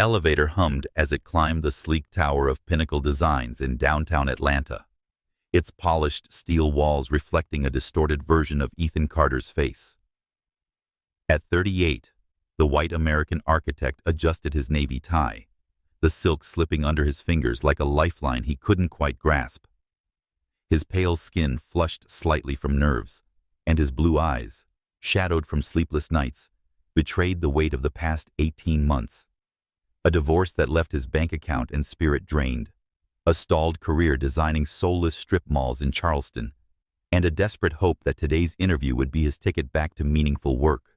elevator hummed as it climbed the sleek tower of Pinnacle Designs in downtown Atlanta, its polished steel walls reflecting a distorted version of Ethan Carter's face. At 38, the white American architect adjusted his navy tie, the silk slipping under his fingers like a lifeline he couldn't quite grasp. His pale skin flushed slightly from nerves, and his blue eyes, shadowed from sleepless nights, betrayed the weight of the past 18 months. A divorce that left his bank account and spirit drained, a stalled career designing soulless strip malls in Charleston, and a desperate hope that today's interview would be his ticket back to meaningful work.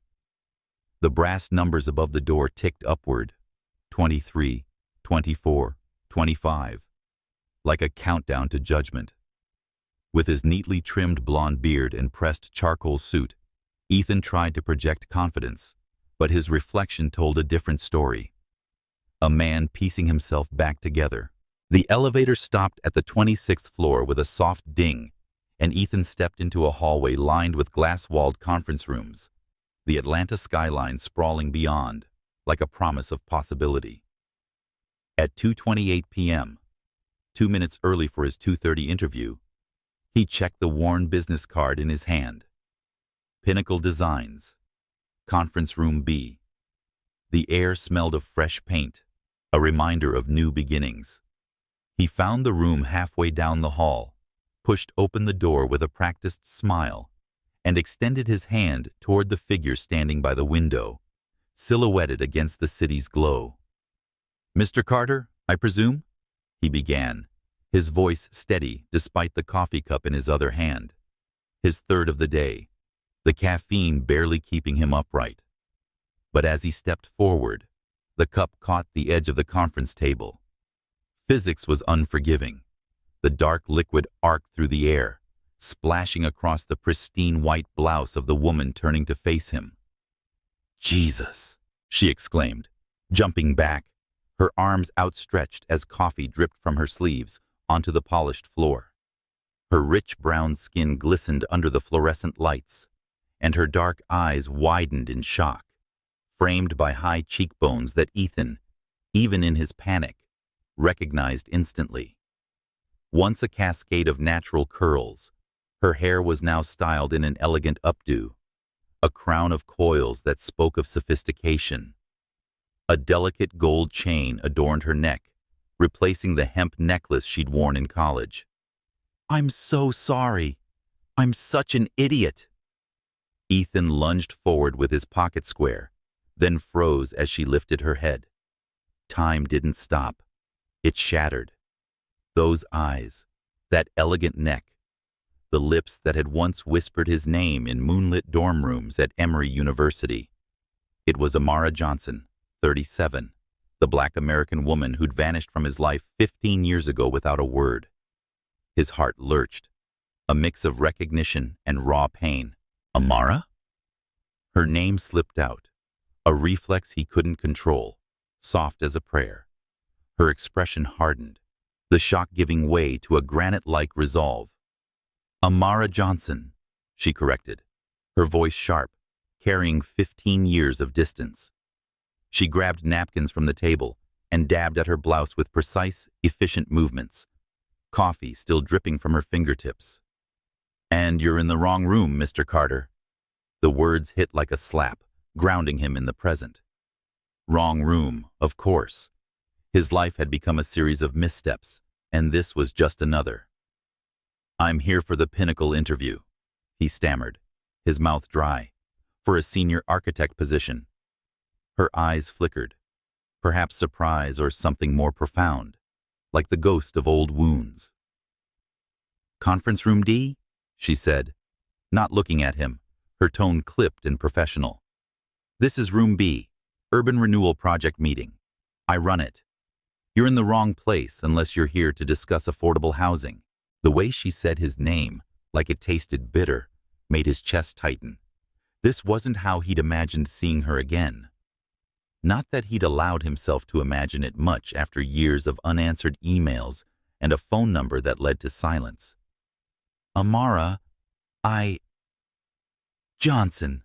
The brass numbers above the door ticked upward, 23, 24, 25, like a countdown to judgment. With his neatly trimmed blonde beard and pressed charcoal suit, Ethan tried to project confidence, but his reflection told a different story. A man piecing himself back together. The elevator stopped at the 26th floor with a soft ding, and Ethan stepped into a hallway lined with glass-walled conference rooms, the Atlanta skyline sprawling beyond, like a promise of possibility. At 2:28 p.m., 2 minutes early for his 2:30 interview, he checked the worn business card in his hand. Pinnacle Designs, Conference Room B. The air smelled of fresh paint, a reminder of new beginnings. He found the room halfway down the hall, pushed open the door with a practiced smile, and extended his hand toward the figure standing by the window, silhouetted against the city's glow. "Mr. Carter, I presume?" he began, his voice steady despite the coffee cup in his other hand. His third of the day, the caffeine barely keeping him upright. But as he stepped forward, the cup caught the edge of the conference table. Physics was unforgiving. The dark liquid arced through the air, splashing across the pristine white blouse of the woman turning to face him. "Jesus!" she exclaimed, jumping back, her arms outstretched as coffee dripped from her sleeves onto the polished floor. Her rich brown skin glistened under the fluorescent lights, and her dark eyes widened in shock, framed by high cheekbones that Ethan, even in his panic, recognized instantly. Once a cascade of natural curls, her hair was now styled in an elegant updo, a crown of coils that spoke of sophistication. A delicate gold chain adorned her neck, replacing the hemp necklace she'd worn in college. "I'm so sorry. I'm such an idiot." Ethan lunged forward with his pocket square, then froze as she lifted her head. Time didn't stop. It shattered. Those eyes, that elegant neck, the lips that had once whispered his name in moonlit dorm rooms at Emory University. It was Amara Johnson, 37, the black American woman who'd vanished from his life 15 years ago without a word. His heart lurched, a mix of recognition and raw pain. Amara? Her name slipped out, a reflex he couldn't control, soft as a prayer. Her expression hardened, the shock giving way to a granite-like resolve. "Amara Johnson," she corrected, her voice sharp, carrying 15 years of distance. She grabbed napkins from the table and dabbed at her blouse with precise, efficient movements, coffee still dripping from her fingertips. "And you're in the wrong room, Mr. Carter." The words hit like a slap, grounding him in the present. Wrong room, of course. His life had become a series of missteps, and this was just another. "I'm here for the Pinnacle interview," he stammered, his mouth dry, "for a senior architect position." Her eyes flickered, perhaps surprise or something more profound, like the ghost of old wounds. "Conference room D?" she said, not looking at him, her tone clipped and professional. "This is room B, Urban Renewal Project meeting. I run it. You're in the wrong place unless you're here to discuss affordable housing." The way she said his name, like it tasted bitter, made his chest tighten. This wasn't how he'd imagined seeing her again. Not that he'd allowed himself to imagine it much after years of unanswered emails and a phone number that led to silence. "Amara, Johnson,"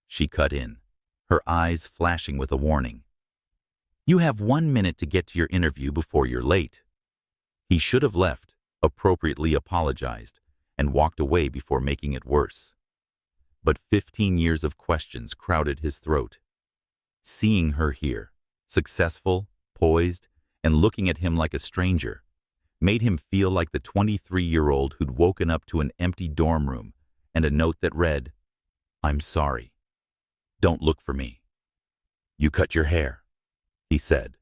she cut in, her eyes flashing with a warning. You have 1 minute to get to your interview before you're late. He should have left, appropriately apologized, and walked away before making it worse. But 15 years of questions crowded his throat. Seeing her here, successful, poised, and looking at him like a stranger, made him feel like the 23-year-old who'd woken up to an empty dorm room and a note that read, "I'm sorry. Don't look for me." "You cut your hair," he said,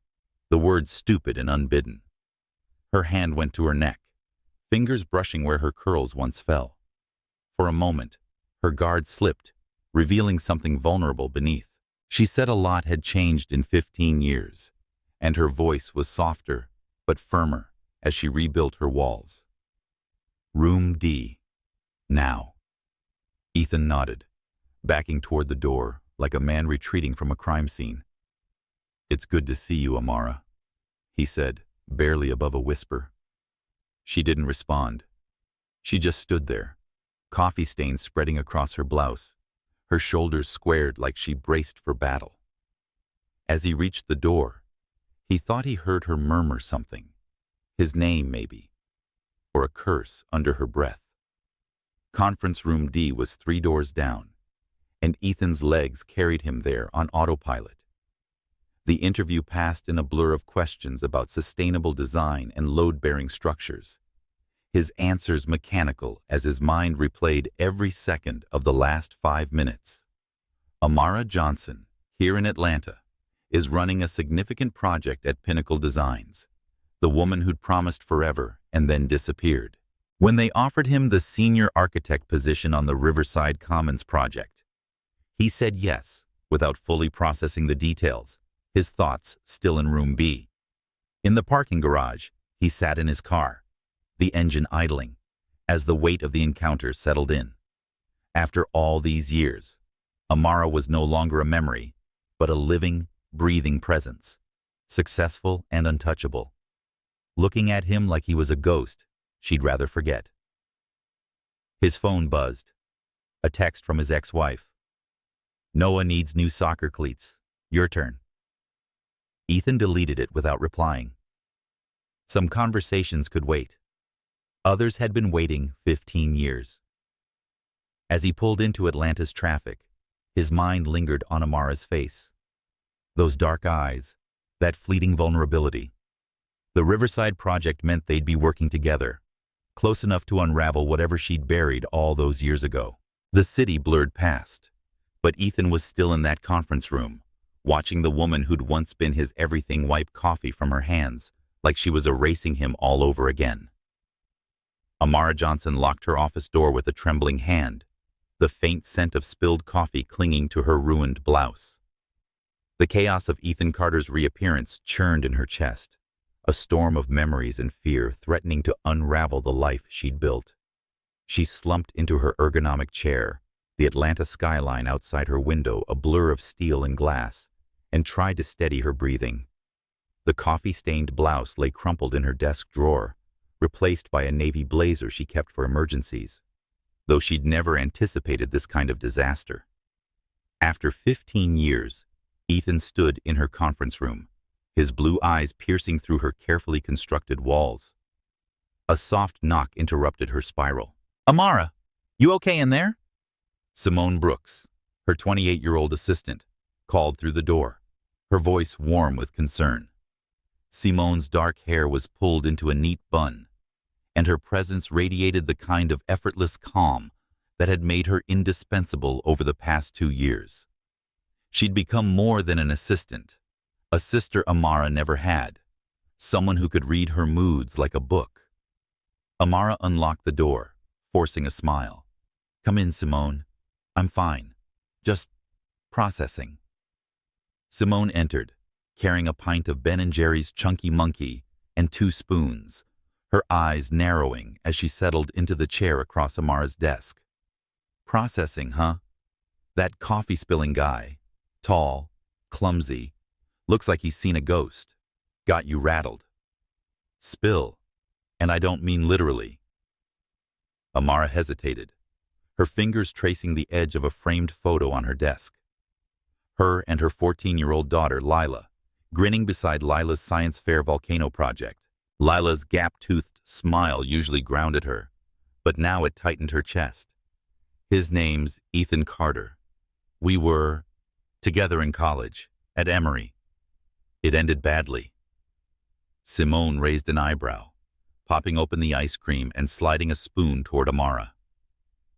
the words stupid and unbidden. Her hand went to her neck, fingers brushing where her curls once fell. For a moment, her guard slipped, revealing something vulnerable beneath. She said a lot had changed in 15 years, and her voice was softer but firmer as she rebuilt her walls. "Room D. Now." Ethan nodded, backing toward the door like a man retreating from a crime scene. "It's good to see you, Amara," he said, barely above a whisper. She didn't respond. She just stood there, coffee stains spreading across her blouse, her shoulders squared like she braced for battle. As he reached the door, he thought he heard her murmur something, his name maybe, or a curse under her breath. Conference room D was 3 doors down, and Ethan's legs carried him there on autopilot. The interview passed in a blur of questions about sustainable design and load-bearing structures, his answers mechanical as his mind replayed every second of the last 5 minutes. Amara Johnson, here in Atlanta, is running a significant project at Pinnacle Designs, the woman who'd promised forever and then disappeared. When they offered him the senior architect position on the Riverside Commons project, he said yes, without fully processing the details, his thoughts still in room B. In the parking garage, he sat in his car, the engine idling, as the weight of the encounter settled in. After all these years, Amara was no longer a memory, but a living, breathing presence, successful and untouchable. Looking at him like he was a ghost she'd rather forget. His phone buzzed. A text from his ex-wife. "Noah needs new soccer cleats. Your turn." Ethan deleted it without replying. Some conversations could wait. Others had been waiting 15 years. As he pulled into Atlanta's traffic, his mind lingered on Amara's face. Those dark eyes, that fleeting vulnerability. The Riverside project meant they'd be working together, close enough to unravel whatever she'd buried all those years ago. The city blurred past, but Ethan was still in that conference room, watching the woman who'd once been his everything wipe coffee from her hands like she was erasing him all over again. Amara Johnson locked her office door with a trembling hand, the faint scent of spilled coffee clinging to her ruined blouse. The chaos of Ethan Carter's reappearance churned in her chest, a storm of memories and fear threatening to unravel the life she'd built. She slumped into her ergonomic chair, the Atlanta skyline outside her window a blur of steel and glass, and tried to steady her breathing. The coffee-stained blouse lay crumpled in her desk drawer, replaced by a navy blazer she kept for emergencies, though she'd never anticipated this kind of disaster. After 15 years, Ethan stood in her conference room, his blue eyes piercing through her carefully constructed walls. A soft knock interrupted her spiral. "Amara, you okay in there?" Simone Brooks, her 28-year-old assistant, called through the door, her voice warm with concern. Simone's dark hair was pulled into a neat bun, and her presence radiated the kind of effortless calm that had made her indispensable over the past 2 years. She'd become more than an assistant, a sister Amara never had, someone who could read her moods like a book. Amara unlocked the door, forcing a smile. "Come in, Simone. I'm fine. Just processing." Simone entered, carrying a pint of Ben & Jerry's Chunky Monkey and 2 spoons, her eyes narrowing as she settled into the chair across Amara's desk. "Processing, huh? That coffee-spilling guy, tall, clumsy, looks like he's seen a ghost. Got you rattled." "Spill, and I don't mean literally." Amara hesitated, her fingers tracing the edge of a framed photo on her desk. Her and her 14-year-old daughter, Lila, grinning beside Lila's science fair volcano project. Lila's gap-toothed smile usually grounded her, but now it tightened her chest. His name's Ethan Carter. We were together in college, at Emory. It ended badly. Simone raised an eyebrow, popping open the ice cream and sliding a spoon toward Amara.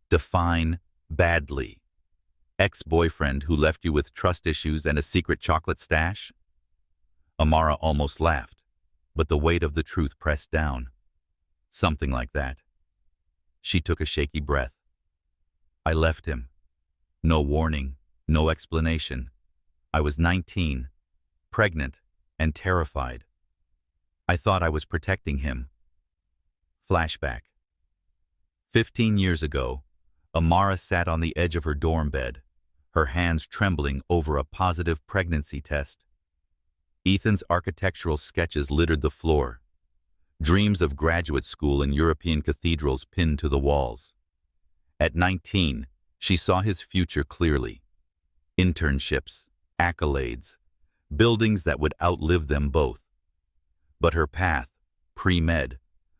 Define badly. Ex-boyfriend who left you with trust issues and a secret chocolate stash? Amara almost laughed, but the weight of the truth pressed down. Something like that. She took a shaky breath. I left him. No warning, no explanation. I was 19, pregnant, and terrified. I thought I was protecting him. Flashback. 15 years ago, Amara sat on the edge of her dorm bed, her hands trembling over a positive pregnancy test. Ethan's architectural sketches littered the floor, dreams of graduate school and European cathedrals pinned to the walls. At 19, she saw his future clearly. Internships, accolades, buildings that would outlive them both. But her path, pre-med,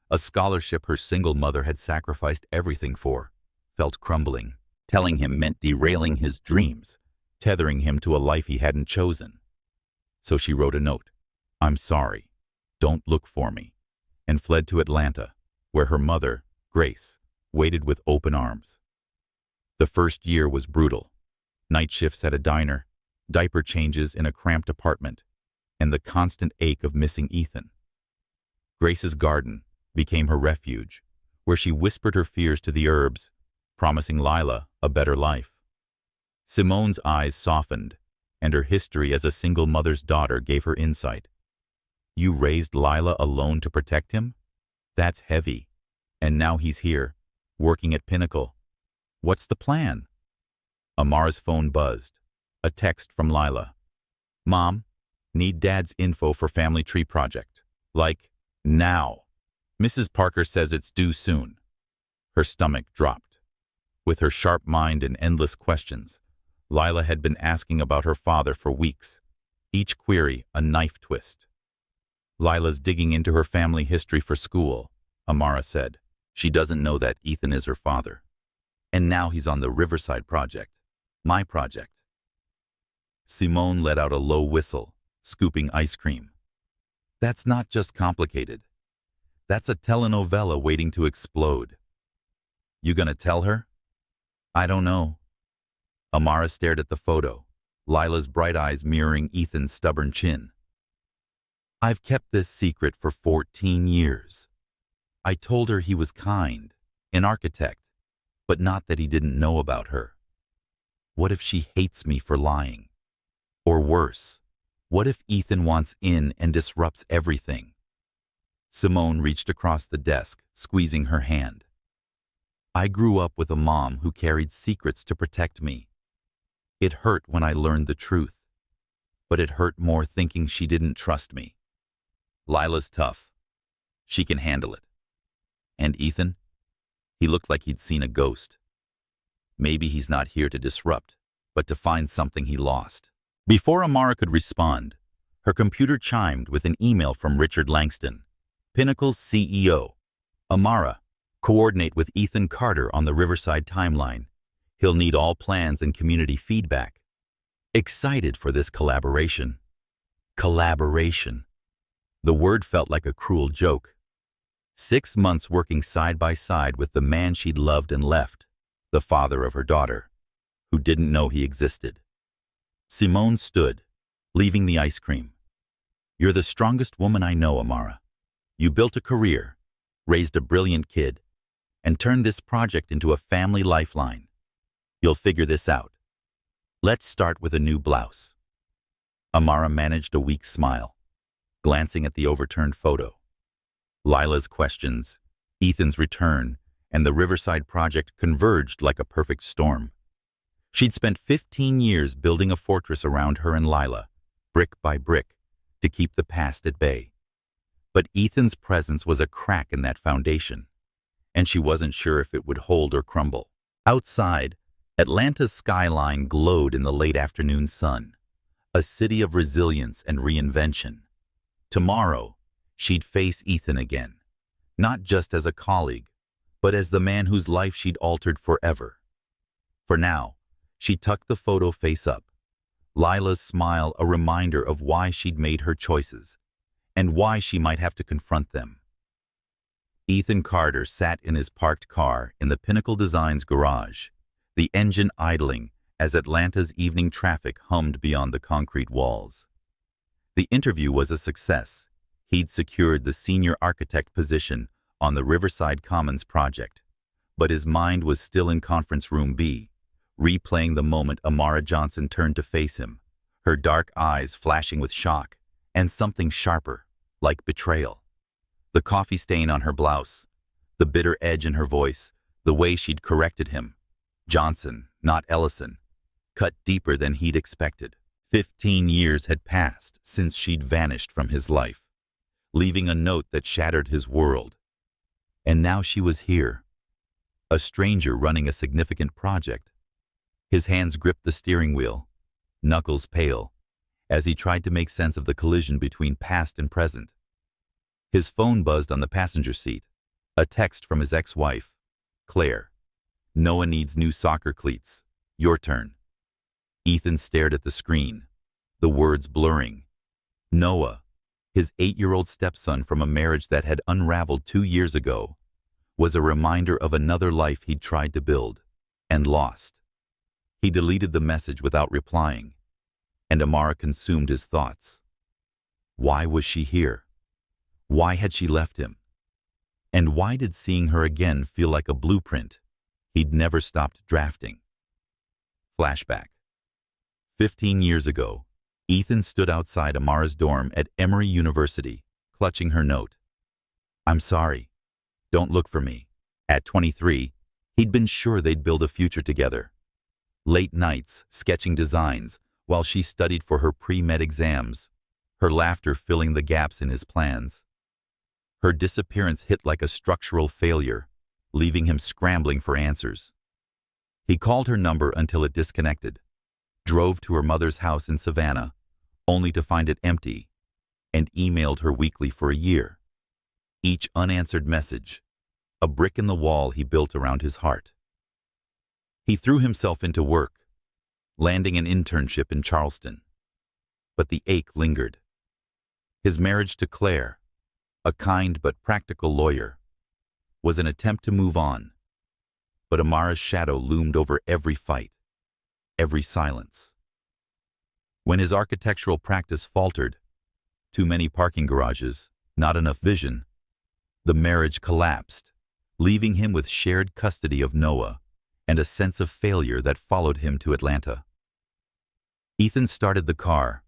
a scholarship her single mother had sacrificed everything for, felt crumbling. Telling him meant derailing his dreams, tethering him to a life he hadn't chosen. So she wrote a note. I'm sorry. Don't look for me. And fled to Atlanta, where her mother, Grace, waited with open arms. The first year was brutal. Night shifts at a diner, diaper changes in a cramped apartment, and the constant ache of missing Ethan. Grace's garden became her refuge, where she whispered her fears to the herbs, promising Lila a better life. Simone's eyes softened, and her history as a single mother's daughter gave her insight. You raised Lila alone to protect him? That's heavy. And now he's here, working at Pinnacle. What's the plan? Amara's phone buzzed. A text from Lila. Mom, need Dad's info for family tree project. Like, now. Mrs. Parker says it's due soon. Her stomach dropped. With her sharp mind and endless questions, Lila had been asking about her father for weeks, each query a knife twist. Lila's digging into her family history for school, Amara said. She doesn't know that Ethan is her father. And now he's on the Riverside project, my project. Simone let out a low whistle, scooping ice cream. That's not just complicated. That's a telenovela waiting to explode. You gonna tell her? I don't know. Amara stared at the photo, Lila's bright eyes mirroring Ethan's stubborn chin. I've kept this secret for 14 years. I told her he was kind, an architect, but not that he didn't know about her. What if she hates me for lying? Or worse, what if Ethan wants in and disrupts everything? Simone reached across the desk, squeezing her hand. I grew up with a mom who carried secrets to protect me. It hurt when I learned the truth, but it hurt more thinking she didn't trust me. Lila's tough. She can handle it. And Ethan? He looked like he'd seen a ghost. Maybe he's not here to disrupt, but to find something he lost. Before Amara could respond, her computer chimed with an email from Richard Langston, Pinnacle's CEO. Amara, coordinate with Ethan Carter on the Riverside timeline. He'll need all plans and community feedback. Excited for this collaboration. Collaboration. The word felt like a cruel joke. 6 months working side by side with the man she'd loved and left, the father of her daughter, who didn't know he existed. Simone stood, leaving the ice cream. You're the strongest woman I know, Amara. You built a career, raised a brilliant kid, and turned this project into a family lifeline. You'll figure this out. Let's start with a new blouse. Amara managed a weak smile, glancing at the overturned photo. Lila's questions, Ethan's return, and the Riverside project converged like a perfect storm. She'd spent 15 years building a fortress around her and Lila, brick by brick, to keep the past at bay. But Ethan's presence was a crack in that foundation, and she wasn't sure if it would hold or crumble. Outside, Atlanta's skyline glowed in the late afternoon sun, a city of resilience and reinvention. Tomorrow, she'd face Ethan again, not just as a colleague, but as the man whose life she'd altered forever. For now, she tucked the photo face up, Lila's smile a reminder of why she'd made her choices, and why she might have to confront them. Ethan Carter sat in his parked car in the Pinnacle Designs garage, the engine idling as Atlanta's evening traffic hummed beyond the concrete walls. The interview was a success. He'd secured the senior architect position on the Riverside Commons project, but his mind was still in Conference Room B, replaying the moment Amara Johnson turned to face him, her dark eyes flashing with shock and something sharper, like betrayal. The coffee stain on her blouse, the bitter edge in her voice, the way she'd corrected him. Johnson, not Ellison, cut deeper than he'd expected. 15 years had passed since she'd vanished from his life, leaving a note that shattered his world. And now she was here, a stranger running a significant project. His hands gripped the steering wheel, knuckles pale, as he tried to make sense of the collision between past and present. His phone buzzed on the passenger seat, a text from his ex-wife, Claire. "Noah needs new soccer cleats. Your turn." Ethan stared at the screen, the words blurring. Noah, his 8-year-old stepson from a marriage that had unraveled 2 years ago, was a reminder of another life he'd tried to build and lost. He deleted the message without replying, and Amara consumed his thoughts. Why was she here? Why had she left him? And why did seeing her again feel like a blueprint he'd never stopped drafting? Flashback. 15 years ago, Ethan stood outside Amara's dorm at Emory University, clutching her note. "I'm sorry. Don't look for me." At 23, he'd been sure they'd build a future together. Late nights, sketching designs, while she studied for her pre-med exams, her laughter filling the gaps in his plans. Her disappearance hit like a structural failure, leaving him scrambling for answers. He called her number until it disconnected, drove to her mother's house in Savannah, only to find it empty, and emailed her weekly for a year. Each unanswered message, a brick in the wall he built around his heart. He threw himself into work, landing an internship in Charleston. But the ache lingered. His marriage to Claire, a kind but practical lawyer, was an attempt to move on. But Amara's shadow loomed over every fight, every silence. When his architectural practice faltered, too many parking garages, not enough vision, the marriage collapsed, leaving him with shared custody of Noah and a sense of failure that followed him to Atlanta. Ethan started the car,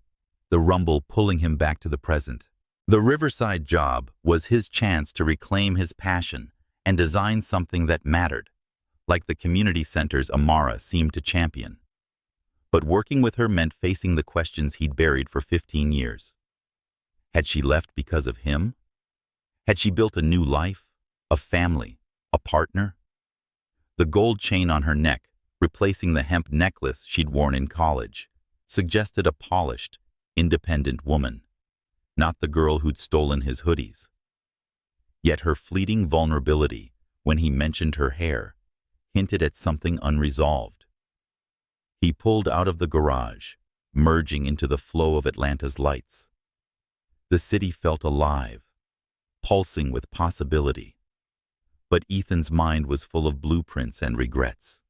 the rumble pulling him back to the present. The Riverside job was his chance to reclaim his passion and design something that mattered, like the community centers Amara seemed to champion. But working with her meant facing the questions he'd buried for 15 years. Had she left because of him? Had she built a new life, a family, a partner? The gold chain on her neck, replacing the hemp necklace she'd worn in college, suggested a polished, independent woman, not the girl who'd stolen his hoodies. Yet her fleeting vulnerability, when he mentioned her hair, hinted at something unresolved. He pulled out of the garage, merging into the flow of Atlanta's lights. The city felt alive, pulsing with possibility. But Ethan's mind was full of blueprints and regrets.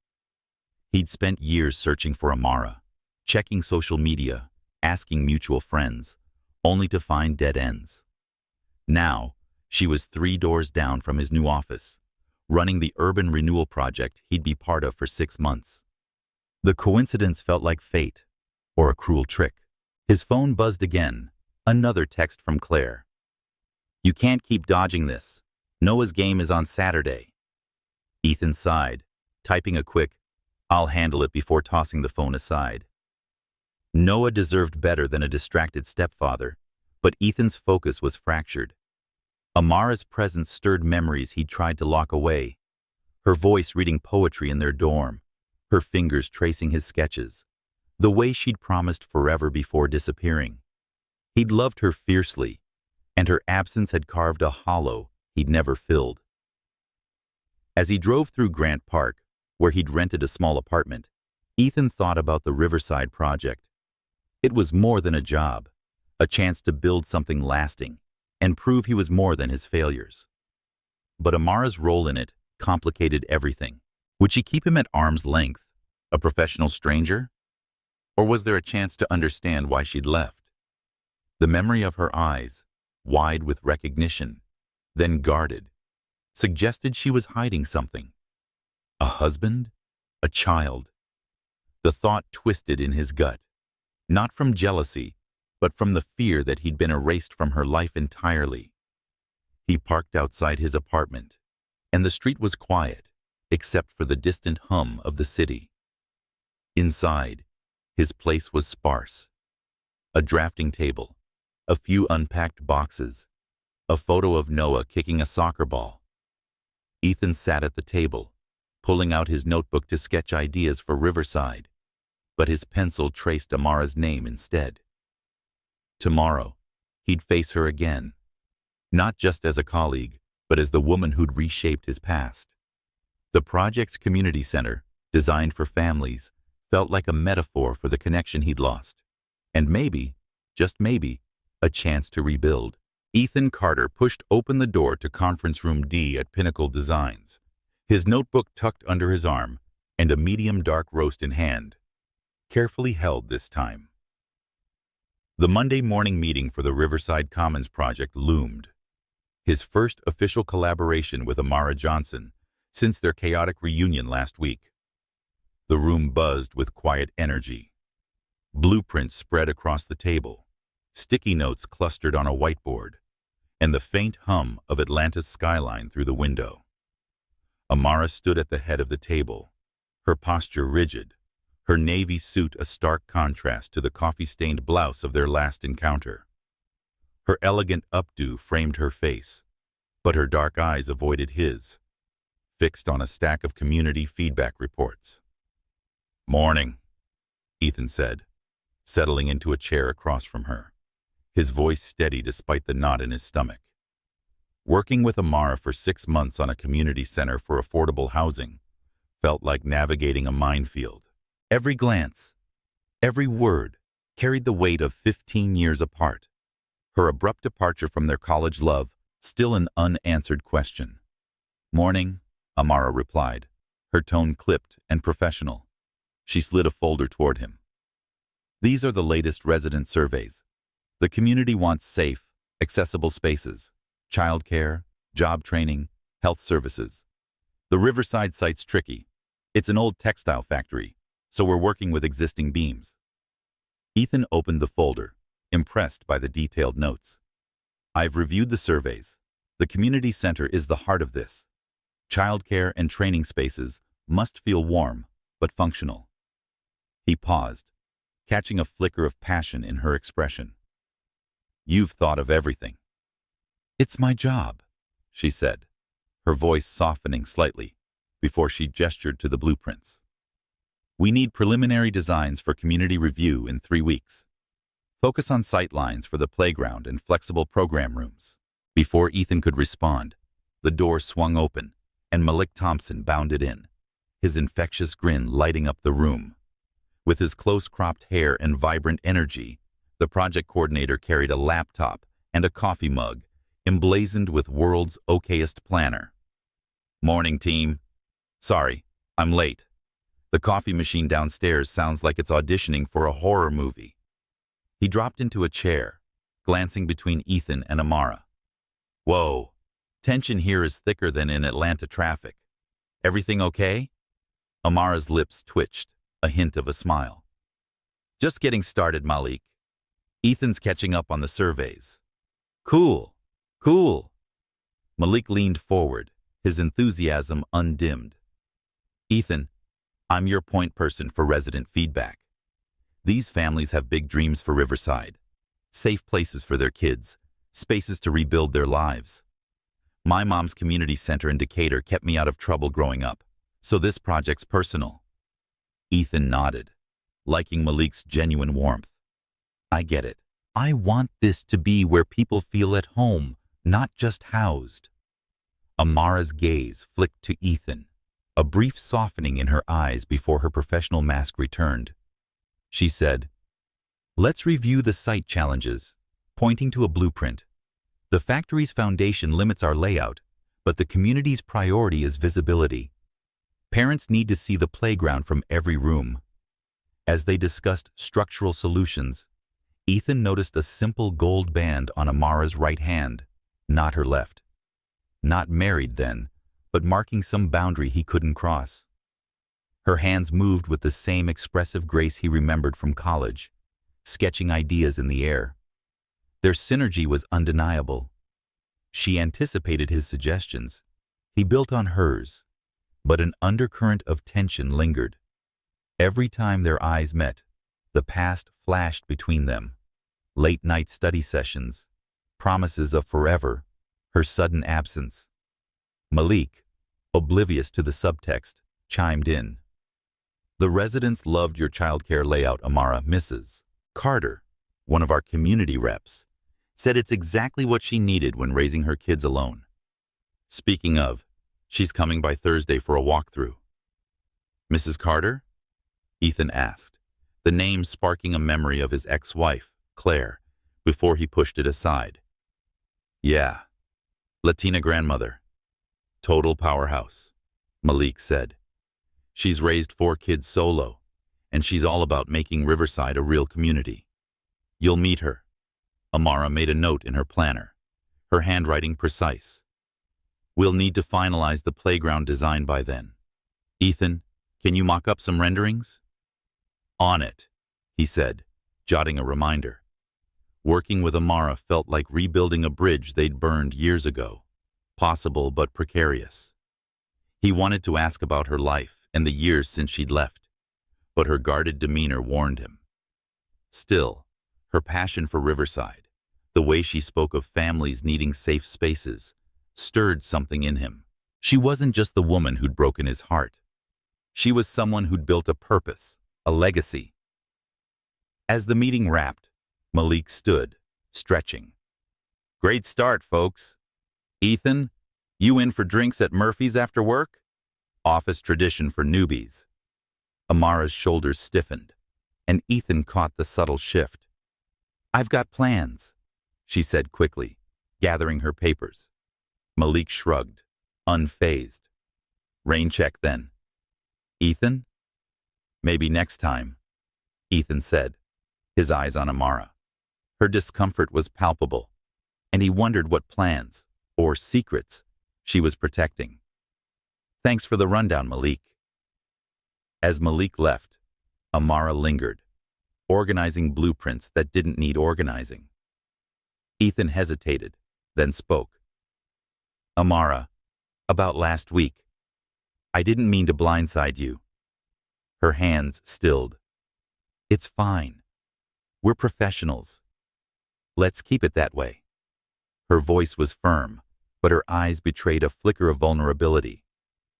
He'd spent years searching for Amara, checking social media, asking mutual friends, only to find dead ends. Now, she was 3 doors down from his new office, running the urban renewal project he'd be part of for 6 months. The coincidence felt like fate, or a cruel trick. His phone buzzed again, another text from Claire. "You can't keep dodging this. Noah's game is on Saturday." Ethan sighed, typing a quick, "I'll handle it," before tossing the phone aside. Noah deserved better than a distracted stepfather, but Ethan's focus was fractured. Amara's presence stirred memories he'd tried to lock away, her voice reading poetry in their dorm, her fingers tracing his sketches, the way she'd promised forever before disappearing. He'd loved her fiercely, and her absence had carved a hollow he'd never filled. As he drove through Grant Park, where he'd rented a small apartment, Ethan thought about the Riverside project. It was more than a job, a chance to build something lasting and prove he was more than his failures. But Amara's role in it complicated everything. Would she keep him at arm's length, a professional stranger? Or was there a chance to understand why she'd left? The memory of her eyes, wide with recognition, then guarded, suggested she was hiding something. A husband? A child? The thought twisted in his gut, not from jealousy, but from the fear that he'd been erased from her life entirely. He parked outside his apartment, and the street was quiet, except for the distant hum of the city. Inside, his place was sparse. A drafting table, a few unpacked boxes, a photo of Noah kicking a soccer ball. Ethan sat at the table, pulling out his notebook to sketch ideas for Riverside, but his pencil traced Amara's name instead. Tomorrow, he'd face her again, not just as a colleague, but as the woman who'd reshaped his past. The project's community center, designed for families, felt like a metaphor for the connection he'd lost, and maybe, just maybe, a chance to rebuild. Ethan Carter pushed open the door to Conference Room D at Pinnacle Designs, his notebook tucked under his arm and a medium dark roast in hand, carefully held this time. The Monday morning meeting for the Riverside Commons project loomed, his first official collaboration with Amara Johnson since their chaotic reunion last week. The room buzzed with quiet energy. Blueprints spread across the table, sticky notes clustered on a whiteboard, and the faint hum of Atlanta's skyline through the window. Amara stood at the head of the table, her posture rigid, her navy suit a stark contrast to the coffee-stained blouse of their last encounter. Her elegant updo framed her face, but her dark eyes avoided his, fixed on a stack of community feedback reports. "Morning," Ethan said, settling into a chair across from her, his voice steady despite the knot in his stomach. Working with Amara for 6 months on a community center for affordable housing felt like navigating a minefield. Every glance, every word carried the weight of 15 years apart. Her abrupt departure from their college love still an unanswered question. "Morning," Amara replied, her tone clipped and professional. She slid a folder toward him. "These are the latest resident surveys. The community wants safe, accessible spaces, childcare, job training, health services. The Riverside site's tricky. It's an old textile factory, so we're working with existing beams." Ethan opened the folder, impressed by the detailed notes. "I've reviewed the surveys. The community center is the heart of this. Childcare and training spaces must feel warm, but functional." He paused, catching a flicker of passion in her expression. "You've thought of everything." "It's my job," she said, her voice softening slightly before she gestured to the blueprints. "We need preliminary designs for community review in 3 weeks. Focus on sight lines for the playground and flexible program rooms." Before Ethan could respond, the door swung open and Malik Thompson bounded in, his infectious grin lighting up the room. With his close-cropped hair and vibrant energy, the project coordinator carried a laptop and a coffee mug emblazoned with world's okayest planner. "Morning, team. Sorry, I'm late. The coffee machine downstairs sounds like it's auditioning for a horror movie." He dropped into a chair, glancing between Ethan and Amara. "Whoa, tension here is thicker than in Atlanta traffic. Everything okay?" Amara's lips twitched, a hint of a smile. "Just getting started, Malik. Ethan's catching up on the surveys." "Cool, cool." Malik leaned forward, his enthusiasm undimmed. "Ethan, I'm your point person for resident feedback. These families have big dreams for Riverside, safe places for their kids, spaces to rebuild their lives. My mom's community center in Decatur kept me out of trouble growing up, so this project's personal." Ethan nodded, liking Malik's genuine warmth. I get it. I want this to be where people feel at home, not just housed. Amara's gaze flicked to Ethan, a brief softening in her eyes before her professional mask returned. She said, "Let's review the site challenges," pointing to a blueprint. "The factory's foundation limits our layout, but the community's priority is visibility. Parents need to see the playground from every room." As they discussed structural solutions, Ethan noticed a simple gold band on Amara's right hand, not her left. Not married then, but marking some boundary he couldn't cross. Her hands moved with the same expressive grace he remembered from college, sketching ideas in the air. Their synergy was undeniable. She anticipated his suggestions. He built on hers, but an undercurrent of tension lingered. Every time their eyes met, the past flashed between them. Late-night study sessions, promises of forever, her sudden absence. Malik, oblivious to the subtext, chimed in. "The residents loved your childcare layout, Amara. Mrs. Carter, one of our community reps, said it's exactly what she needed when raising her kids alone. Speaking of, she's coming by Thursday for a walkthrough." "Mrs. Carter?" Ethan asked, the name sparking a memory of his ex-wife, Claire, before he pushed it aside. "Yeah, Latina grandmother. Total powerhouse," Malik said. "She's raised 4 kids solo, and she's all about making Riverside a real community. You'll meet her." Amara made a note in her planner, her handwriting precise. "We'll need to finalize the playground design by then. Ethan, can you mock up some renderings?" "On it," he said, jotting a reminder. Working with Amara felt like rebuilding a bridge they'd burned years ago, possible but precarious. He wanted to ask about her life and the years since she'd left, but her guarded demeanor warned him. Still, her passion for Riverside, the way she spoke of families needing safe spaces, stirred something in him. She wasn't just the woman who'd broken his heart. She was someone who'd built a purpose, a legacy. As the meeting wrapped, Malik stood, stretching. "Great start, folks. Ethan, you in for drinks at Murphy's after work? Office tradition for newbies." Amara's shoulders stiffened, and Ethan caught the subtle shift. "I've got plans," she said quickly, gathering her papers. Malik shrugged, unfazed. "Rain check then." "Ethan?" "Maybe next time," Ethan said, his eyes on Amara. Her discomfort was palpable, and he wondered what plans, or secrets, she was protecting. "Thanks for the rundown, Malik." As Malik left, Amara lingered, organizing blueprints that didn't need organizing. Ethan hesitated, then spoke. "Amara, about last week. I didn't mean to blindside you." Her hands stilled. "It's fine. We're professionals. Let's keep it that way." Her voice was firm, but her eyes betrayed a flicker of vulnerability,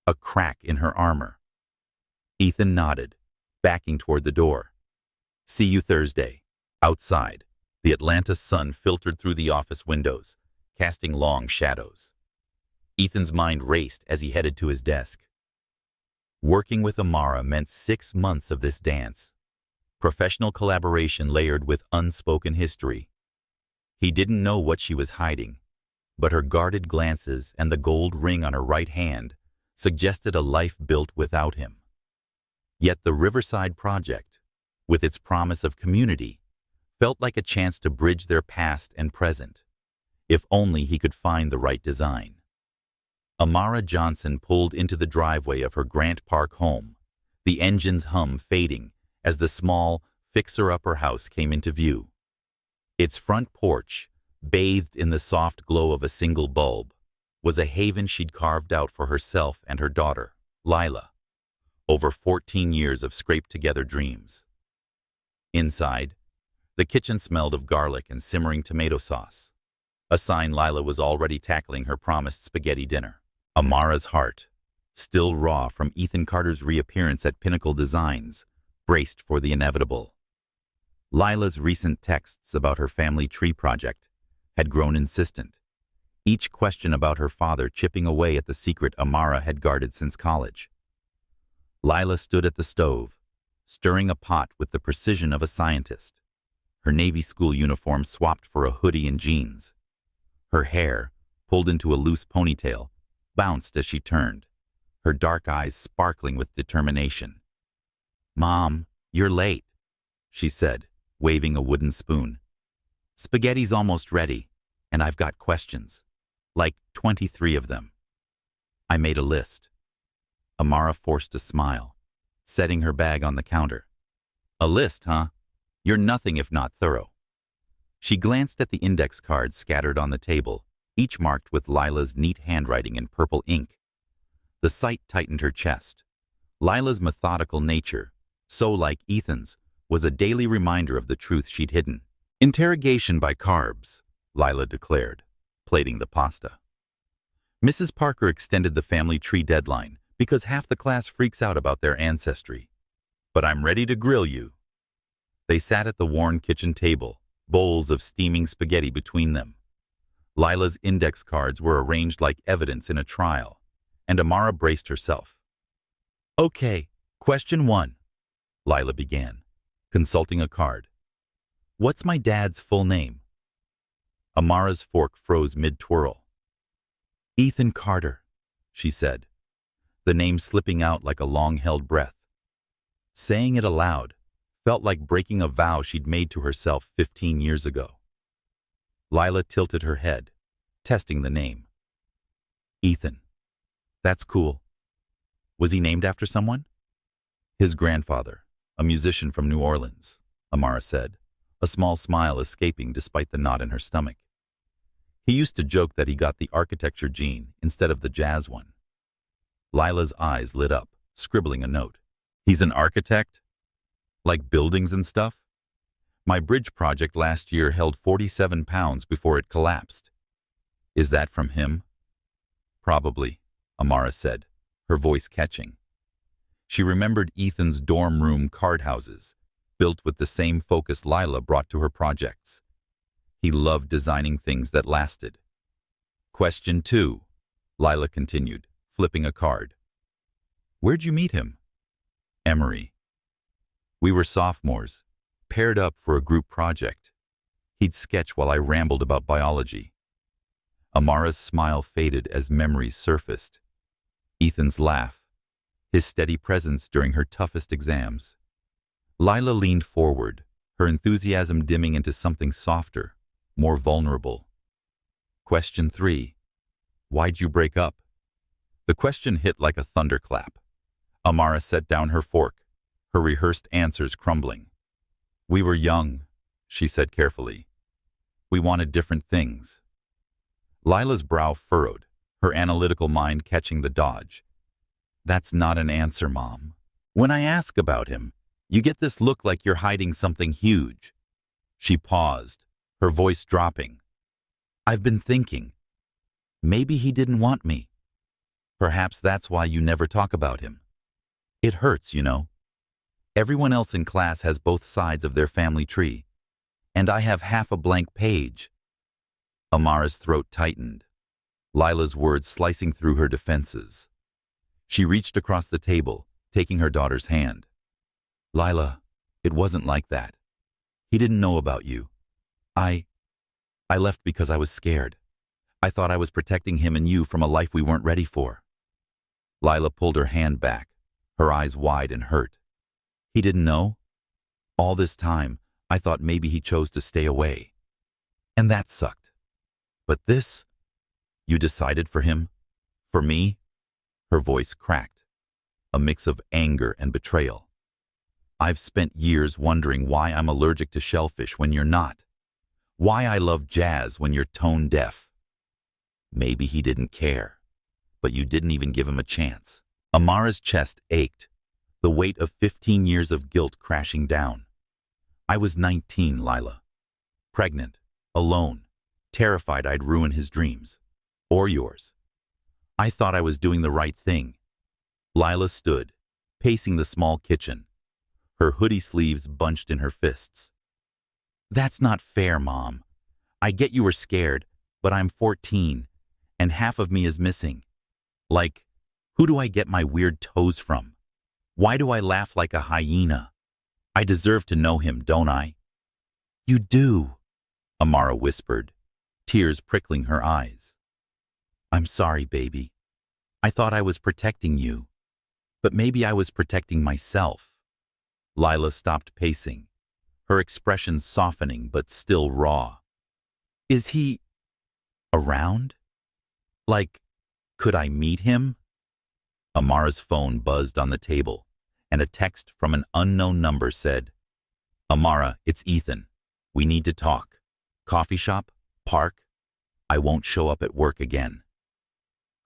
a crack in her armor. Ethan nodded, backing toward the door. "See you Thursday." Outside, the Atlanta sun filtered through the office windows, casting long shadows. Ethan's mind raced as he headed to his desk. Working with Amara meant 6 months of this dance. Professional collaboration layered with unspoken history. He didn't know what she was hiding, but her guarded glances and the gold ring on her right hand suggested a life built without him. Yet the Riverside project, with its promise of community, felt like a chance to bridge their past and present, if only he could find the right design. Amara Johnson pulled into the driveway of her Grant Park home, the engine's hum fading as the small, fixer-upper house came into view. Its front porch, bathed in the soft glow of a single bulb, was a haven she'd carved out for herself and her daughter, Lila, over 14 years of scraped-together dreams. Inside, the kitchen smelled of garlic and simmering tomato sauce, a sign Lila was already tackling her promised spaghetti dinner. Amara's heart, still raw from Ethan Carter's reappearance at Pinnacle Designs, braced for the inevitable. Lila's recent texts about her family tree project had grown insistent, each question about her father chipping away at the secret Amara had guarded since college. Lila stood at the stove, stirring a pot with the precision of a scientist, her Navy school uniform swapped for a hoodie and jeans. Her hair, pulled into a loose ponytail, bounced as she turned, her dark eyes sparkling with determination. "Mom, you're late," she said, waving a wooden spoon. "Spaghetti's almost ready, and I've got questions. Like 23 of them." I made a list. Amara forced a smile, setting her bag on the counter. "A list, huh? You're nothing if not thorough." She glanced at the index cards scattered on the table, each marked with Lila's neat handwriting in purple ink. The sight tightened her chest. Lila's methodical nature, so like Ethan's, was a daily reminder of the truth she'd hidden. "Interrogation by carbs," Lila declared, plating the pasta. Mrs. Parker extended the family tree deadline because half the class freaks out about their ancestry. "But I'm ready to grill you." They sat at the worn kitchen table, bowls of steaming spaghetti between them. Lila's index cards were arranged like evidence in a trial, and Amara braced herself. "Okay, question 1, Lila began, consulting a card. "What's my dad's full name?" Amara's fork froze mid-twirl. "Ethan Carter," she said, the name slipping out like a long-held breath. Saying it aloud felt like breaking a vow she'd made to herself 15 years ago. Lila tilted her head, testing the name. "Ethan. That's cool. Was he named after someone?" "His grandfather, a musician from New Orleans," Amara said, a small smile escaping despite the knot in her stomach. "He used to joke that he got the architecture gene instead of the jazz one." Lila's eyes lit up, scribbling a note. "He's an architect? Like buildings and stuff? My bridge project last year held 47 pounds before it collapsed." "Is that from him?" "Probably," Amara said, her voice catching. She remembered Ethan's dorm room card houses, built with the same focus Lila brought to her projects. He loved designing things that lasted. "Question 2, Lila continued, flipping a card. "Where'd you meet him?" "Emory. We were sophomores, paired up for a group project. He'd sketch while I rambled about biology." Amara's smile faded as memories surfaced. Ethan's laugh, his steady presence during her toughest exams. Lila leaned forward, her enthusiasm dimming into something softer, more vulnerable. "Question 3, why'd you break up?" The question hit like a thunderclap. Amara set down her fork, her rehearsed answers crumbling. "We were young," she said carefully. "We wanted different things." Lila's brow furrowed, her analytical mind catching the dodge. "That's not an answer, Mom. When I ask about him, you get this look like you're hiding something huge." She paused, her voice dropping. "I've been thinking. Maybe he didn't want me. Perhaps that's why you never talk about him. It hurts, you know. Everyone else in class has both sides of their family tree, and I have half a blank page." Amara's throat tightened, Lila's words slicing through her defenses. She reached across the table, taking her daughter's hand. "Lila, it wasn't like that. He didn't know about you. I left because I was scared. I thought I was protecting him and you from a life we weren't ready for." Lila pulled her hand back, her eyes wide and hurt. "He didn't know? All this time, I thought maybe he chose to stay away. And that sucked. But this? You decided for him? For me?" Her voice cracked, a mix of anger and betrayal. "I've spent years wondering why I'm allergic to shellfish when you're not. Why I love jazz when you're tone deaf. Maybe he didn't care, but you didn't even give him a chance." Amara's chest ached, the weight of 15 years of guilt crashing down. "I was 19, Lila. Pregnant, alone, terrified I'd ruin his dreams. Or yours. I thought I was doing the right thing." Lila stood, pacing the small kitchen, her hoodie sleeves bunched in her fists. "That's not fair, Mom. I get you were scared, but I'm 14, and half of me is missing. Like, who do I get my weird toes from? Why do I laugh like a hyena? I deserve to know him, don't I?" "You do," Amara whispered, tears prickling her eyes. "I'm sorry, baby. I thought I was protecting you, but maybe I was protecting myself." Lila stopped pacing, her expression softening but still raw. "Is he around? Like, could I meet him?" Amara's phone buzzed on the table, and a text from an unknown number said, "Amara, it's Ethan. We need to talk. Coffee shop? Park? I won't show up at work again."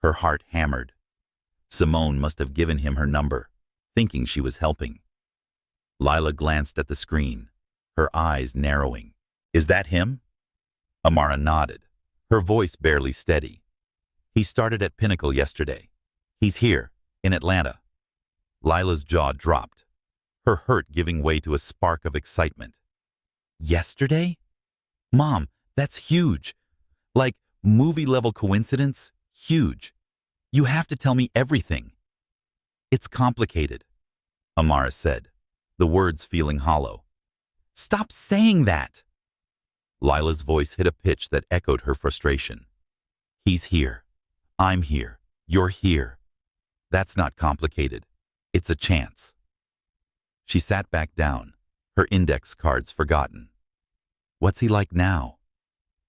Her heart hammered. Simone must have given him her number, thinking she was helping. Lila glanced at the screen, her eyes narrowing. "Is that him?" Amara nodded, her voice barely steady. "He started at Pinnacle yesterday. He's here, in Atlanta." Lila's jaw dropped, her hurt giving way to a spark of excitement. "Yesterday? Mom, that's huge. Like, movie-level coincidence? Huge. You have to tell me everything." "It's complicated," Amara said, the words feeling hollow. "Stop saying that!" Lila's voice hit a pitch that echoed her frustration. "He's here. I'm here. You're here. That's not complicated. It's a chance." She sat back down, her index cards forgotten. "What's he like now?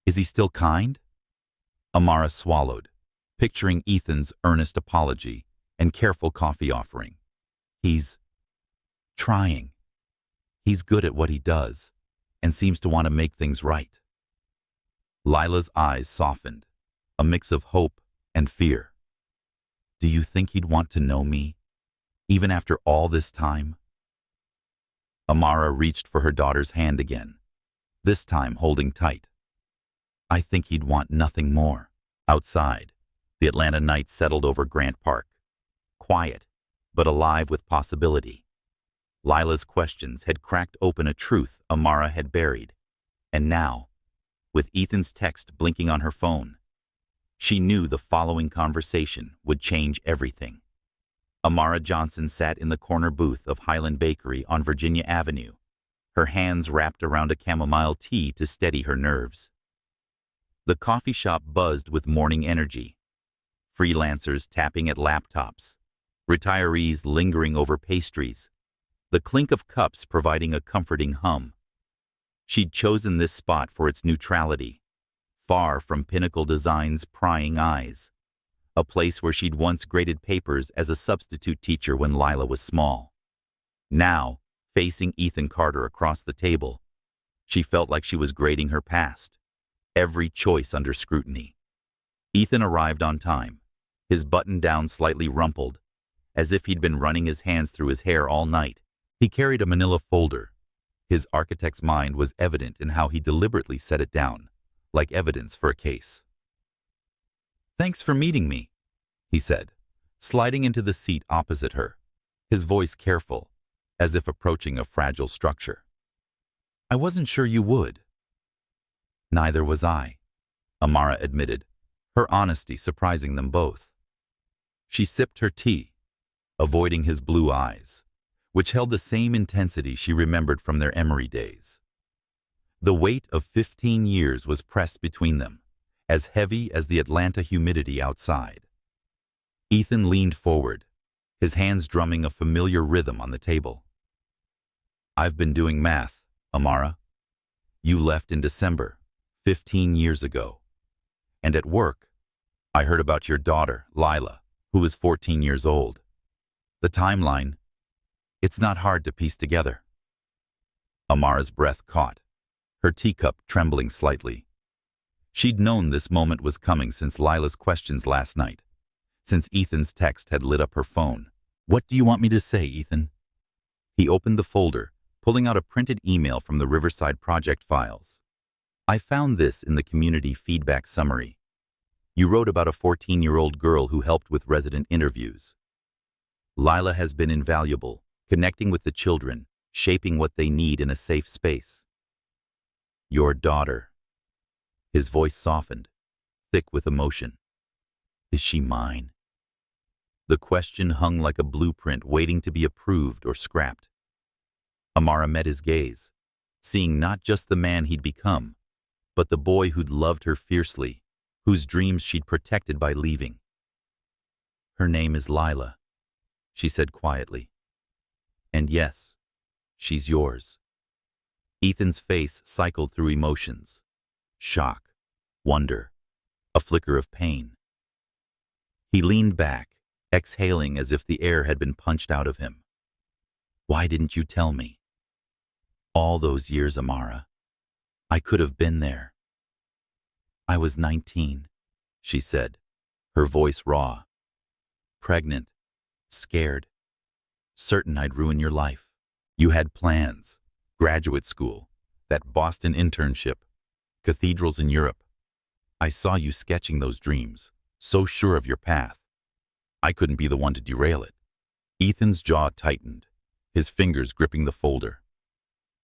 Is he still kind?" Amara swallowed, picturing Ethan's earnest apology and careful coffee offering. "He's trying. He's good at what he does and seems to want to make things right." Lila's eyes softened, a mix of hope and fear. "Do you think he'd want to know me, even after all this time?" Amara reached for her daughter's hand again, this time holding tight. "I think he'd want nothing more." Outside, the Atlanta night settled over Grant Park, quiet but alive with possibility. Lila's questions had cracked open a truth Amara had buried, and now, with Ethan's text blinking on her phone, she knew the following conversation would change everything. Amara Johnson sat in the corner booth of Highland Bakery on Virginia Avenue, her hands wrapped around a chamomile tea to steady her nerves. The coffee shop buzzed with morning energy, freelancers tapping at laptops, retirees lingering over pastries, the clink of cups providing a comforting hum. She'd chosen this spot for its neutrality, far from Pinnacle Design's prying eyes, a place where she'd once graded papers as a substitute teacher when Lila was small. Now, facing Ethan Carter across the table, she felt like she was grading her past, every choice under scrutiny. Ethan arrived on time, his button-down slightly rumpled, as if he'd been running his hands through his hair all night. He carried a manila folder. His architect's mind was evident in how he deliberately set it down, like evidence for a case. "Thanks for meeting me," he said, sliding into the seat opposite her, his voice careful, as if approaching a fragile structure. "I wasn't sure you would." "Neither was I," Amara admitted, her honesty surprising them both. She sipped her tea, avoiding his blue eyes, which held the same intensity she remembered from their Emory days. The weight of 15 years was pressed between them, as heavy as the Atlanta humidity outside. Ethan leaned forward, his hands drumming a familiar rhythm on the table. "I've been doing math, Amara. You left in December, 15 years ago. And at work, I heard about your daughter, Lila, who is 14 years old. The timeline, it's not hard to piece together." Amara's breath caught, her teacup trembling slightly. She'd known this moment was coming since Lila's questions last night, since Ethan's text had lit up her phone. "What do you want me to say, Ethan?" He opened the folder, pulling out a printed email from the Riverside project files. "I found this in the community feedback summary. You wrote about a 14-year-old girl who helped with resident interviews. Lila has been invaluable, connecting with the children, shaping what they need in a safe space. Your daughter. His voice softened, thick with emotion. Is she mine? The question hung like a blueprint waiting to be approved or scrapped. Amara met his gaze, seeing not just the man he'd become, but the boy who'd loved her fiercely, whose dreams she'd protected by leaving. Her name is Lila, she said quietly. And yes, she's yours. Ethan's face cycled through emotions. Shock, wonder, a flicker of pain. He leaned back, exhaling as if the air had been punched out of him. Why didn't you tell me? All those years, Amara. I could have been there. I was 19, she said, her voice raw. Pregnant, scared, certain I'd ruin your life. You had plans, graduate school, that Boston internship, cathedrals in Europe. I saw you sketching those dreams, so sure of your path. I couldn't be the one to derail it. Ethan's jaw tightened, his fingers gripping the folder.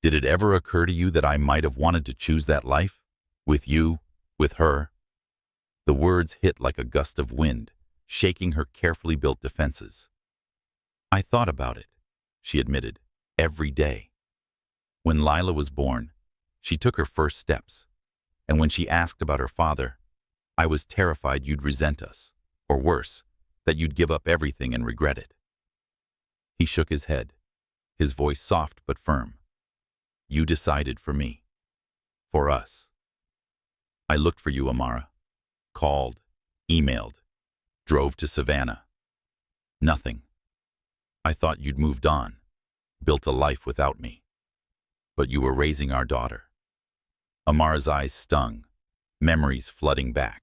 Did it ever occur to you that I might have wanted to choose that life? With you, with her? The words hit like a gust of wind, shaking her carefully built defenses. I thought about it, she admitted, every day. When Lila was born, she took her first steps, and when she asked about her father, I was terrified you'd resent us, or worse, that you'd give up everything and regret it. He shook his head, his voice soft but firm. You decided for me. For us. I looked for you, Amara. Called, emailed, drove to Savannah. Nothing. I thought you'd moved on, built a life without me. But you were raising our daughter. Amara's eyes stung, memories flooding back.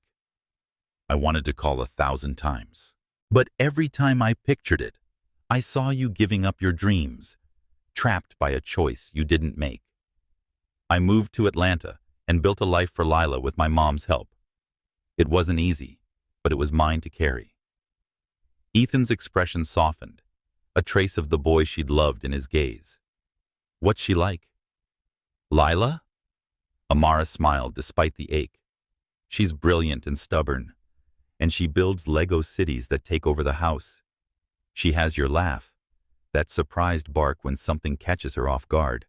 I wanted to call 1,000 times. But every time I pictured it, I saw you giving up your dreams, trapped by a choice you didn't make. I moved to Atlanta and built a life for Lila with my mom's help. It wasn't easy, but it was mine to carry. Ethan's expression softened, a trace of the boy she'd loved in his gaze. What's she like? Lila? Amara smiled despite the ache. She's brilliant and stubborn, and she builds Lego cities that take over the house. She has your laugh, that surprised bark when something catches her off guard,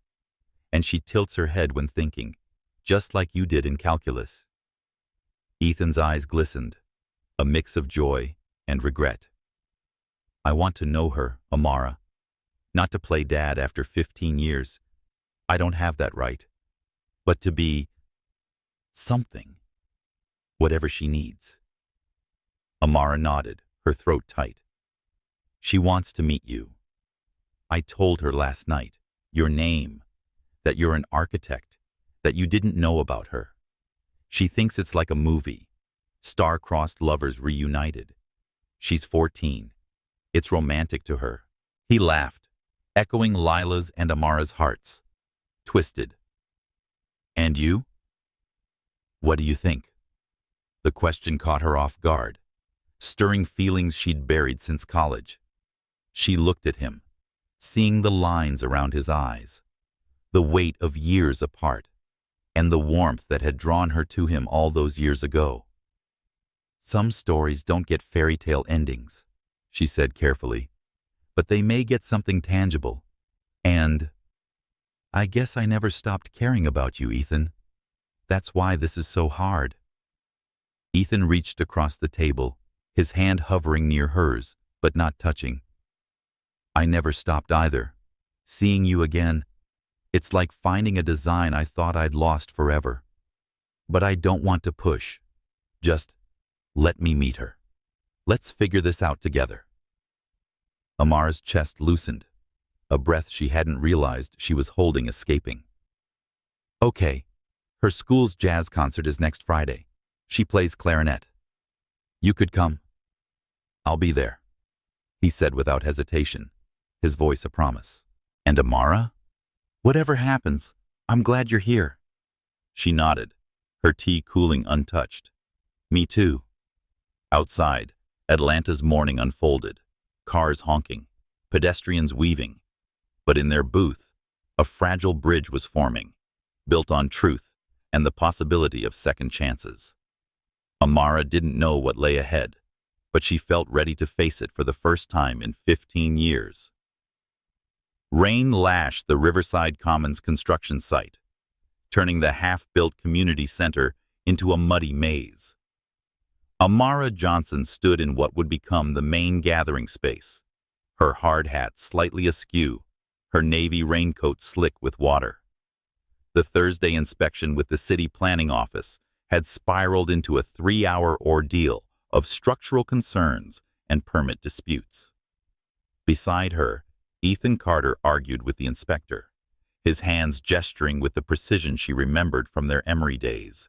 and she tilts her head when thinking, just like you did in calculus. Ethan's eyes glistened, a mix of joy and regret. I want to know her, Amara. Not to play dad after 15 years. I don't have that right. But to be something, whatever she needs. Amara nodded, her throat tight. She wants to meet you. I told her last night, your name, that you're an architect, that you didn't know about her. She thinks it's like a movie, star-crossed lovers reunited. She's 14. It's romantic to her. He laughed, echoing Lila's and Amara's hearts. Twisted. And you? What do you think? The question caught her off guard, stirring feelings she'd buried since college. She looked at him, seeing the lines around his eyes, the weight of years apart, and the warmth that had drawn her to him all those years ago. Some stories don't get fairy tale endings, she said carefully, but they may get something tangible. And I guess I never stopped caring about you, Ethan. That's why this is so hard. Ethan reached across the table, his hand hovering near hers, but not touching. I never stopped either. Seeing you again, it's like finding a design I thought I'd lost forever. But I don't want to push. Just let me meet her. Let's figure this out together. Amara's chest loosened, a breath she hadn't realized she was holding escaping. Okay, her school's jazz concert is next Friday. She plays clarinet. You could come. I'll be there, he said without hesitation, his voice a promise. And Amara? Whatever happens, I'm glad you're here. She nodded, her tea cooling untouched. Me too. Outside, Atlanta's morning unfolded, cars honking, pedestrians weaving. But in their booth, A fragile bridge was forming, built on truth and the possibility of second chances. Amara didn't know what lay ahead, but she felt ready to face it for the first time in 15 years. Rain lashed the Riverside Commons construction site, turning the half-built community center into a muddy maze. Amara Johnson stood in what would become the main gathering space, her hard hat slightly askew, her navy raincoat slick with water. The Thursday inspection with the city planning office had spiraled into a 3-hour ordeal of structural concerns and permit disputes. Beside her, Ethan Carter argued with the inspector, his hands gesturing with the precision she remembered from their Emory days,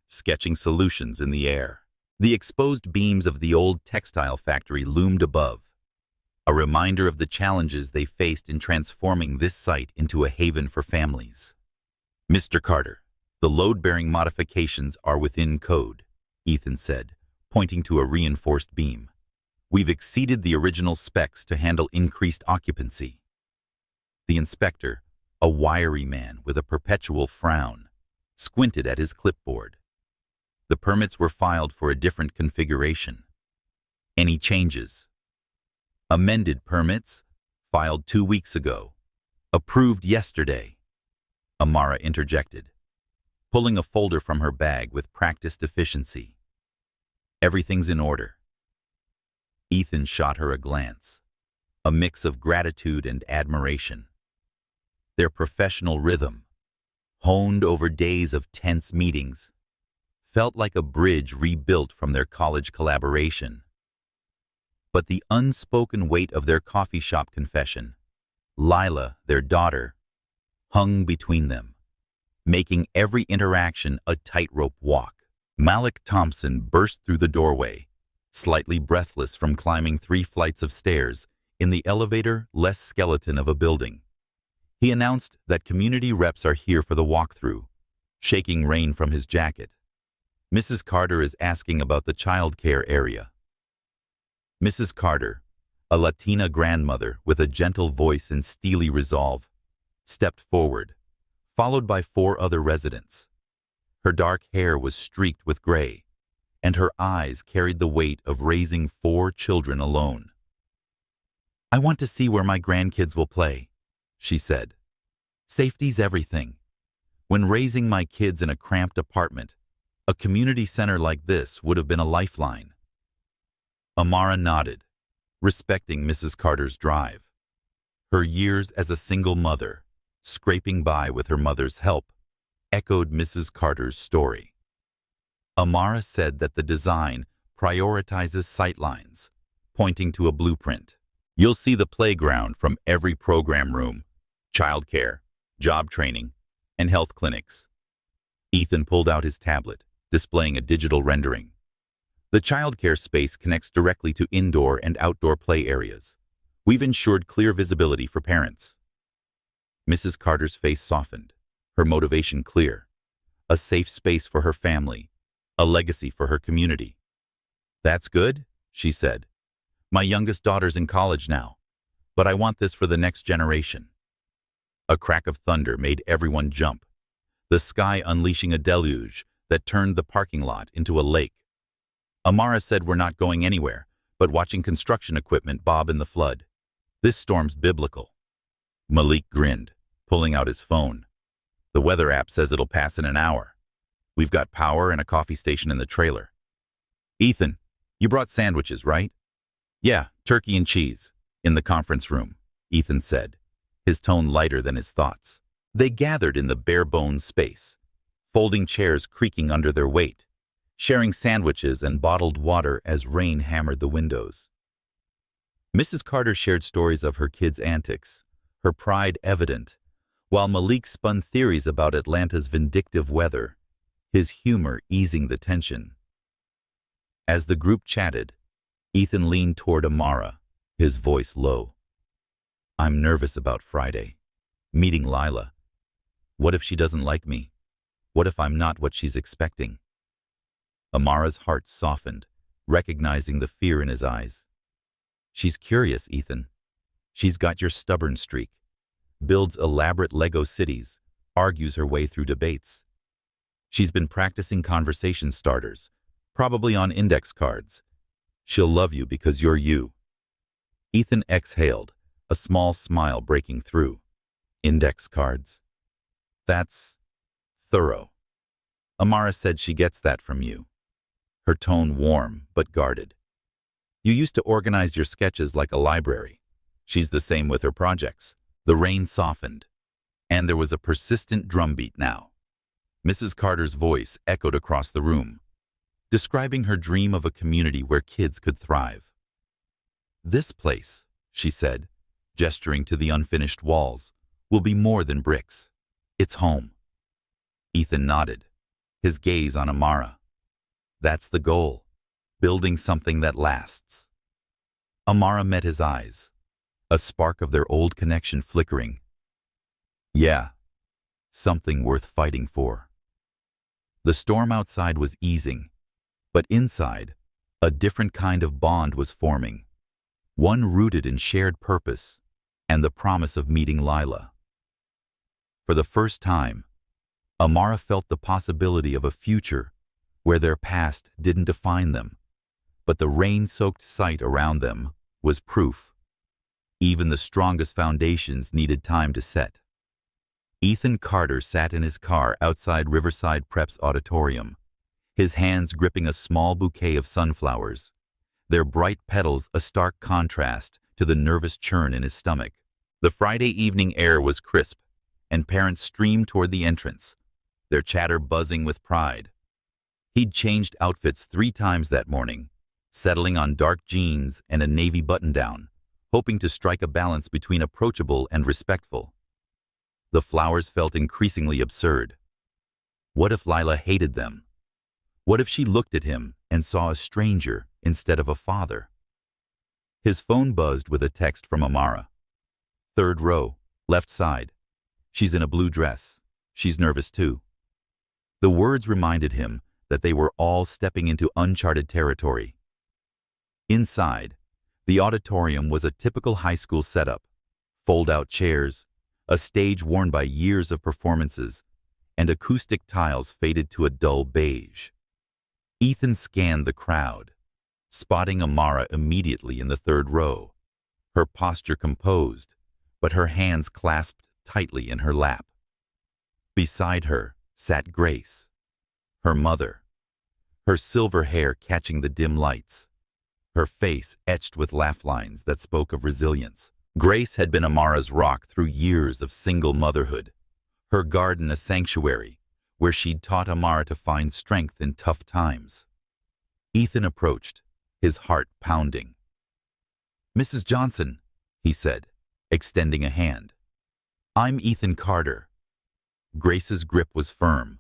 sketching solutions in the air. The exposed beams of the old textile factory loomed above, a reminder of the challenges they faced in transforming this site into a haven for families. "Mr. Carter, the load-bearing modifications are within code," Ethan said, pointing to a reinforced beam. "We've exceeded the original specs to handle increased occupancy." The inspector, a wiry man with a perpetual frown, squinted at his clipboard. The permits were filed for a different configuration. "Any changes?" "Amended permits, filed 2 weeks ago. Approved yesterday," Amara interjected, pulling a folder from her bag with practiced efficiency. "Everything's in order." Ethan shot her a glance, a mix of gratitude and admiration. Their professional rhythm, honed over days of tense meetings, felt like a bridge rebuilt from their college collaboration. But the unspoken weight of their coffee shop confession, Lila, their daughter, hung between them, making every interaction a tightrope walk. Malik Thompson burst through the doorway, slightly breathless from climbing 3 flights of stairs in the elevator-less skeleton of a building. He announced that community reps are here for the walkthrough, shaking rain from his jacket. "Mrs. Carter is asking about the child care area." Mrs. Carter, a Latina grandmother with a gentle voice and steely resolve, stepped forward, followed by 4 other residents. Her dark hair was streaked with gray, and her eyes carried the weight of raising 4 children alone. "I want to see where my grandkids will play," she said. "Safety's everything. When raising my kids in a cramped apartment, a community center like this would have been a lifeline." Amara nodded, respecting Mrs. Carter's drive. Her years as a single mother, scraping by with her mother's help, echoed Mrs. Carter's story. Amara said that the design prioritizes sightlines, pointing to a blueprint. "You'll see the playground from every program room, childcare, job training, and health clinics." Ethan pulled out his tablet, displaying a digital rendering. "The childcare space connects directly to indoor and outdoor play areas. We've ensured clear visibility for parents." Mrs. Carter's face softened, her motivation clear. A safe space for her family, a legacy for her community. "That's good," she said. "My youngest daughter's in college now, but I want this for the next generation." A crack of thunder made everyone jump, the sky unleashing a deluge that turned the parking lot into a lake. Amara said, "We're not going anywhere, but watching construction equipment bob in the flood. This storm's biblical." Malik grinned, pulling out his phone. "The weather app says it'll pass in an hour. We've got power and a coffee station in the trailer." "Ethan, you brought sandwiches, right?" "Yeah, turkey and cheese, in the conference room," Ethan said, his tone lighter than his thoughts. They gathered in the bare-bones space, folding chairs creaking under their weight, sharing sandwiches and bottled water as rain hammered the windows. Mrs. Carter shared stories of her kids' antics, her pride evident, while Malik spun theories about Atlanta's vindictive weather, his humor easing the tension. As the group chatted, Ethan leaned toward Amara, his voice low. "I'm nervous about Friday, meeting Lila. What if she doesn't like me? What if I'm not what she's expecting?" Amara's heart softened, recognizing the fear in his eyes. "She's curious, Ethan. She's got your stubborn streak. builds elaborate Lego cities, argues her way through debates. She's been practicing conversation starters, probably on index cards. She'll love you because you're you. Ethan exhaled, a small smile breaking through. Index cards? That's thorough. Amara said she gets that from you. Her tone warm but guarded. You used to organize your sketches like a library. She's the same with her projects. The rain softened, and there was a persistent drumbeat now. Mrs. Carter's voice echoed across the room, describing her dream of a community where kids could thrive. This place, she said, gesturing to the unfinished walls, will be more than bricks. It's home. Ethan nodded, his gaze on Amara. That's the goal, building something that lasts. Amara met his eyes, a spark of their old connection flickering. Yeah, something worth fighting for. The storm outside was easing, but inside, a different kind of bond was forming, one rooted in shared purpose and the promise of meeting Lila. For the first time, Amara felt the possibility of a future where their past didn't define them, but the rain-soaked site around them was proof. Even the strongest foundations needed time to set. Ethan Carter sat in his car outside Riverside Prep's auditorium, his hands gripping a small bouquet of sunflowers, their bright petals a stark contrast to the nervous churn in his stomach. The Friday evening air was crisp, and parents streamed toward the entrance, their chatter buzzing with pride. He'd changed outfits 3 times that morning, settling on dark jeans and a navy button-down, hoping to strike a balance between approachable and respectful. The flowers felt increasingly absurd. What if Lila hated them? What if she looked at him and saw a stranger instead of a father? His phone buzzed with a text from Amara. 3rd row, left side. She's in a blue dress. She's nervous too. The words reminded him that they were all stepping into uncharted territory. Inside, the auditorium was a typical high school setup. Fold-out chairs, a stage worn by years of performances, and acoustic tiles faded to a dull beige. Ethan scanned the crowd, spotting Amara immediately in the 3rd row, her posture composed, but her hands clasped tightly in her lap. Beside her sat Grace, her mother, her silver hair catching the dim lights, her face etched with laugh lines that spoke of resilience. Grace had been Amara's rock through years of single motherhood, her garden a sanctuary where she'd taught Amara to find strength in tough times. Ethan approached, his heart pounding. "Mrs. Johnson," he said, extending a hand. "I'm Ethan Carter." Grace's grip was firm,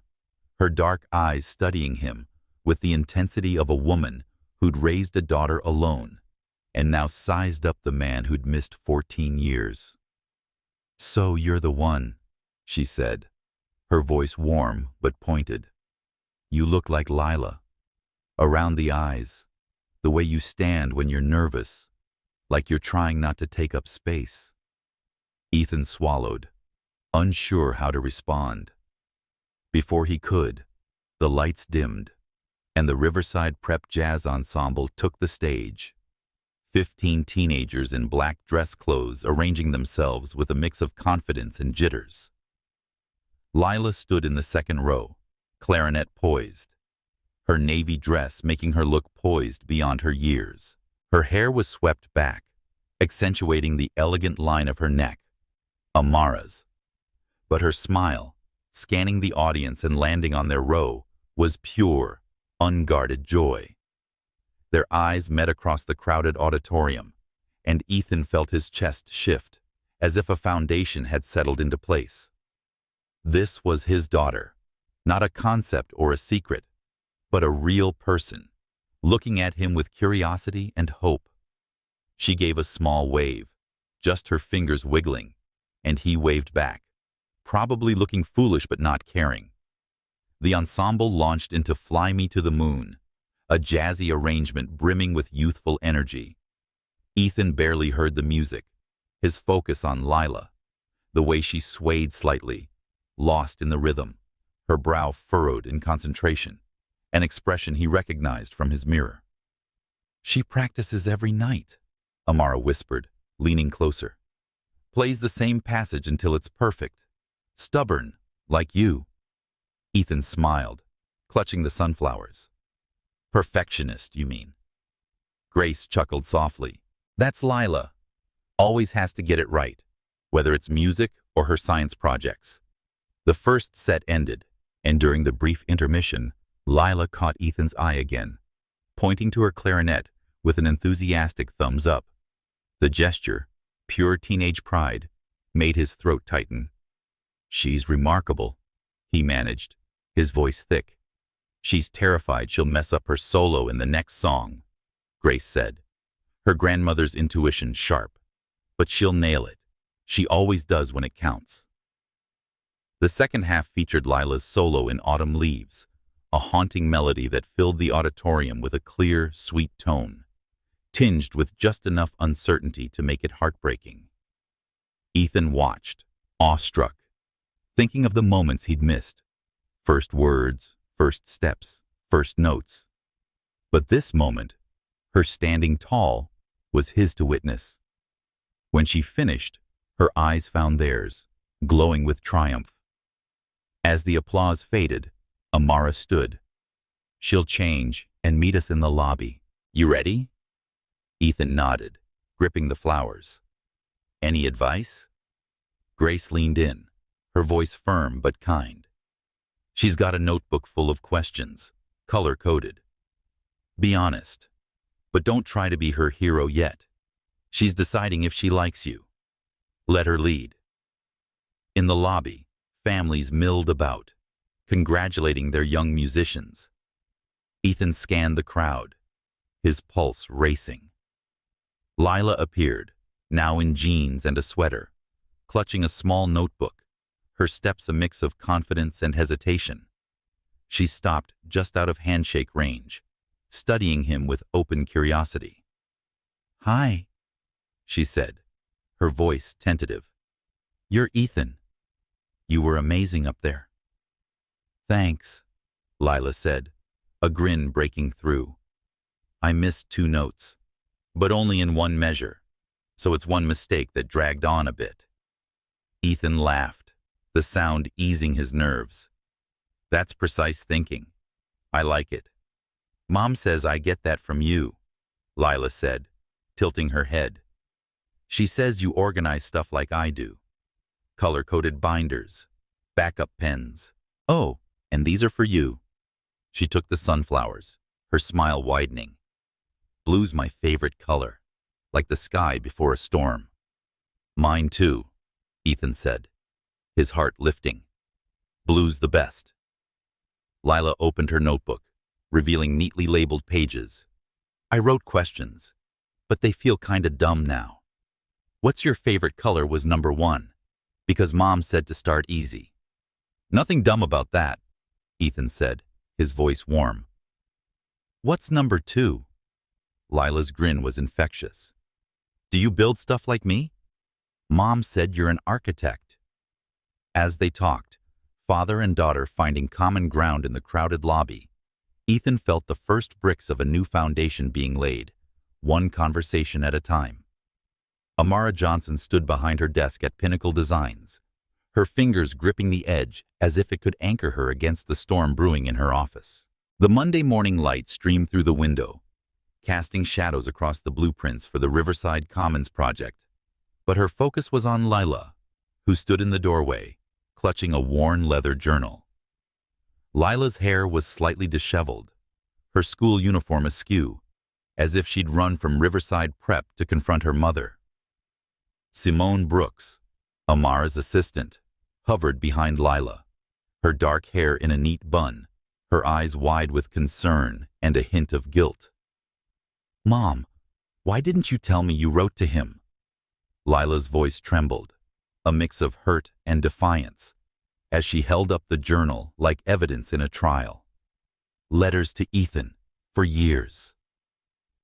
her dark eyes studying him with the intensity of a woman who'd raised a daughter alone and now sized up the man who'd missed 14 years. "So you're the one," she said, her voice warm but pointed. "You look like Lila. Around the eyes, the way you stand when you're nervous, like you're trying not to take up space." Ethan swallowed, unsure how to respond. Before he could, the lights dimmed, and the Riverside Prep Jazz Ensemble took the stage. 15 teenagers in black dress clothes arranging themselves with a mix of confidence and jitters. Lila stood in the 2nd row, clarinet poised, her navy dress making her look poised beyond her years. Her hair was swept back, accentuating the elegant line of her neck, Amara's. But her smile, scanning the audience and landing on their row, was pure, unguarded joy. Their eyes met across the crowded auditorium, and Ethan felt his chest shift, as if a foundation had settled into place. This was his daughter, not a concept or a secret, but a real person, looking at him with curiosity and hope. She gave a small wave, just her fingers wiggling, and he waved back, probably looking foolish but not caring. The ensemble launched into "Fly Me to the Moon," a jazzy arrangement brimming with youthful energy. Ethan barely heard the music, his focus on Lila, the way she swayed slightly, lost in the rhythm, her brow furrowed in concentration, an expression he recognized from his mirror. "She practices every night," Amara whispered, leaning closer. "Plays the same passage until it's perfect. Stubborn, like you." Ethan smiled, clutching the sunflowers. "Perfectionist, you mean?" Grace chuckled softly. "That's Lila. Always has to get it right, whether it's music or her science projects." The first set ended, and during the brief intermission, Lila caught Ethan's eye again, pointing to her clarinet with an enthusiastic thumbs up. The gesture, pure teenage pride, made his throat tighten. "She's remarkable," he managed, his voice thick. "She's terrified she'll mess up her solo in the next song," Grace said, her grandmother's intuition sharp. "But she'll nail it. She always does when it counts." The second half featured Lila's solo in Autumn Leaves, a haunting melody that filled the auditorium with a clear, sweet tone, tinged with just enough uncertainty to make it heartbreaking. Ethan watched, awestruck, thinking of the moments he'd missed. First words, first steps, first notes. But this moment, her standing tall, was his to witness. When she finished, her eyes found theirs, glowing with triumph. As the applause faded, Amara stood. "She'll change and meet us in the lobby. You ready?" Ethan nodded, gripping the flowers. "Any advice?" Grace leaned in, her voice firm but kind. "She's got a notebook full of questions, color-coded. Be honest, but don't try to be her hero yet. She's deciding if she likes you. Let her lead." In the lobby, families milled about, congratulating their young musicians. Ethan scanned the crowd, his pulse racing. Lila appeared, now in jeans and a sweater, clutching a small notebook, her steps a mix of confidence and hesitation. She stopped just out of handshake range, studying him with open curiosity. "Hi," she said, her voice tentative. "You're Ethan. You were amazing up there." "Thanks," Lila said, a grin breaking through. "I missed 2 notes, but only in one measure, so it's one mistake that dragged on a bit." Ethan laughed, the sound easing his nerves. "That's precise thinking. I like it. Mom says I get that from you," Lila said, tilting her head. "She says you organize stuff like I do. Color-coded binders, backup pens. Oh, and these are for you." She took the sunflowers, her smile widening. "Blue's my favorite color, like the sky before a storm." "Mine too," Ethan said, his heart lifting. "Blue's the best." Lila opened her notebook, revealing neatly labeled pages. "I wrote questions, but they feel kinda dumb now. What's your favorite color was number 1, because Mom said to start easy." "Nothing dumb about that," Ethan said, his voice warm. "What's number 2? Lila's grin was infectious. "Do you build stuff like me? Mom said you're an architect." As they talked, father and daughter finding common ground in the crowded lobby, Ethan felt the first bricks of a new foundation being laid, one conversation at a time. Amara Johnson stood behind her desk at Pinnacle Designs, her fingers gripping the edge as if it could anchor her against the storm brewing in her office. The Monday morning light streamed through the window, casting shadows across the blueprints for the Riverside Commons project. But her focus was on Lila, who stood in the doorway, clutching a worn leather journal. Lila's hair was slightly disheveled, her school uniform askew, as if she'd run from Riverside Prep to confront her mother. Simone Brooks, Amara's assistant, hovered behind Lila, her dark hair in a neat bun, her eyes wide with concern and a hint of guilt. "Mom, why didn't you tell me you wrote to him?" Lila's voice trembled, a mix of hurt and defiance, as she held up the journal like evidence in a trial. "Letters to Ethan, for years."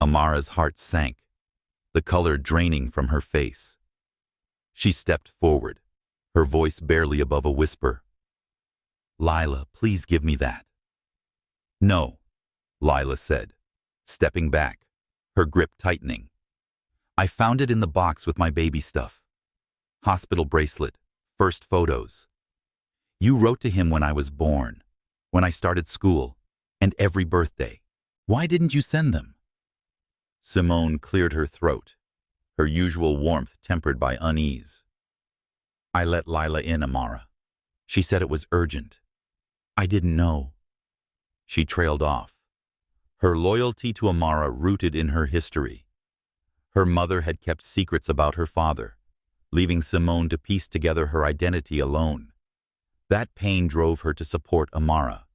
Amara's heart sank, the color draining from her face. She stepped forward, her voice barely above a whisper. "Lila, please give me that." "No," Lila said, stepping back, her grip tightening. "I found it in the box with my baby stuff. Hospital bracelet, first photos. You wrote to him when I was born, when I started school, and every birthday. Why didn't you send them?" Simone cleared her throat, her usual warmth tempered by unease. "I let Lila in, Amara. She said it was urgent. I didn't know." She trailed off, her loyalty to Amara rooted in her history. Her mother had kept secrets about her father, leaving Simone to piece together her identity alone. That pain drove her to support Amara,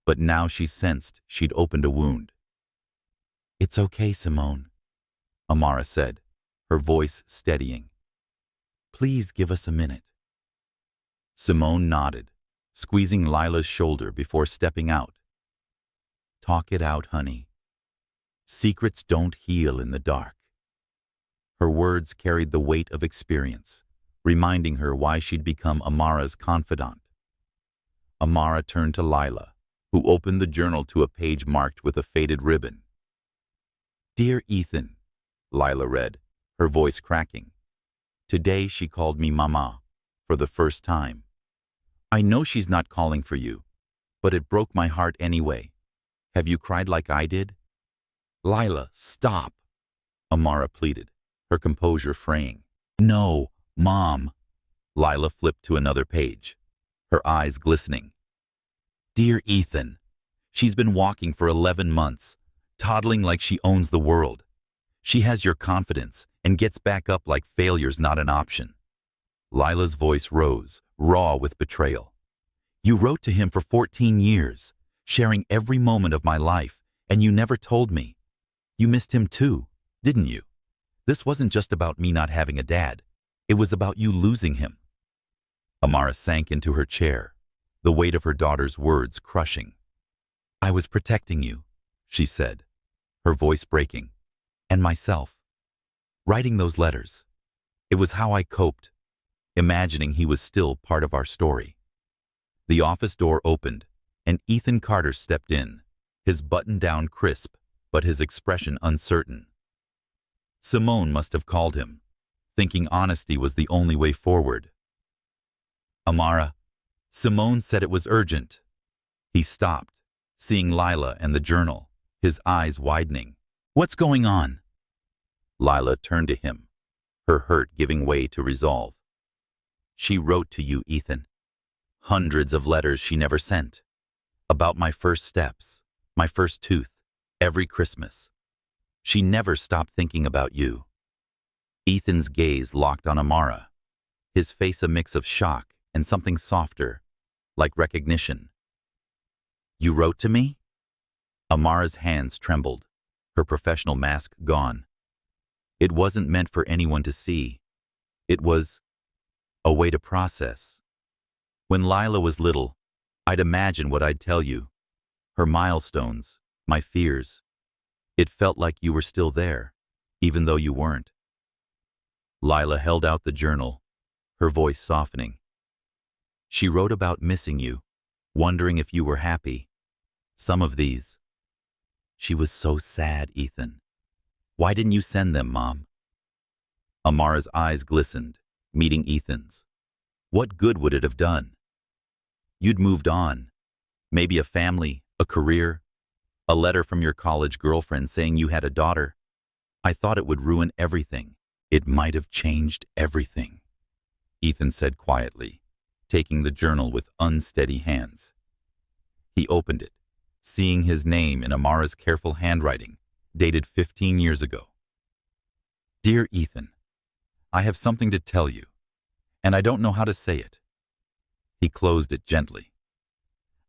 but now she sensed she'd opened a wound. "It's okay, Simone," Amara said, her voice steadying. "Please give us a minute." Simone nodded, squeezing Lila's shoulder before stepping out. "Talk it out, honey. Secrets don't heal in the dark." Her words carried the weight of experience, reminding her why she'd become Amara's confidant. Amara turned to Lila, who opened the journal to a page marked with a faded ribbon. "Dear Ethan," Lila read, her voice cracking. "Today she called me Mama, for the first time. I know she's not calling for you, but it broke my heart anyway. Have you cried like I did?" "Lila, stop," Amara pleaded, her composure fraying. "No, Mom." Lila flipped to another page, her eyes glistening. "Dear Ethan, she's been walking for 11 months, toddling like she owns the world. She has your confidence and gets back up like failure's not an option." Lila's voice rose, raw with betrayal. "You wrote to him for 14 years, sharing every moment of my life, and you never told me. You missed him too, didn't you? This wasn't just about me not having a dad. It was about you losing him." Amara sank into her chair, the weight of her daughter's words crushing. "I was protecting you," she said, her voice breaking, "and myself. Writing those letters. It was how I coped, imagining he was still part of our story." The office door opened, and Ethan Carter stepped in, his button-down crisp, but his expression uncertain. Simone must have called him, thinking honesty was the only way forward. "Amara, Simone said it was urgent." He stopped, seeing Lila and the journal, his eyes widening. "What's going on?" Lila turned to him, her hurt giving way to resolve. "She wrote to you, Ethan. Hundreds of letters she never sent. About my first steps, my first tooth, every Christmas. She never stopped thinking about you." Ethan's gaze locked on Amara, his face a mix of shock and something softer, like recognition. "You wrote to me?" Amara's hands trembled, her professional mask gone. It wasn't meant for anyone to see. It was a way to process. "When Lila was little, I'd imagine what I'd tell you. Her milestones, my fears. It felt like you were still there, even though you weren't." Lila held out the journal, her voice softening. "She wrote about missing you, wondering if you were happy. Some of these. She was so sad, Ethan. Why didn't you send them, Mom?" Amara's eyes glistened, meeting Ethan's. What good would it have done? You'd moved on. Maybe a family, a career, a letter from your college girlfriend saying you had a daughter. I thought it would ruin everything. It might have changed everything, Ethan said quietly, taking the journal with unsteady hands. He opened it, seeing his name in Amara's careful handwriting, dated 15 years ago. "Dear Ethan, I have something to tell you, and I don't know how to say it." He closed it gently.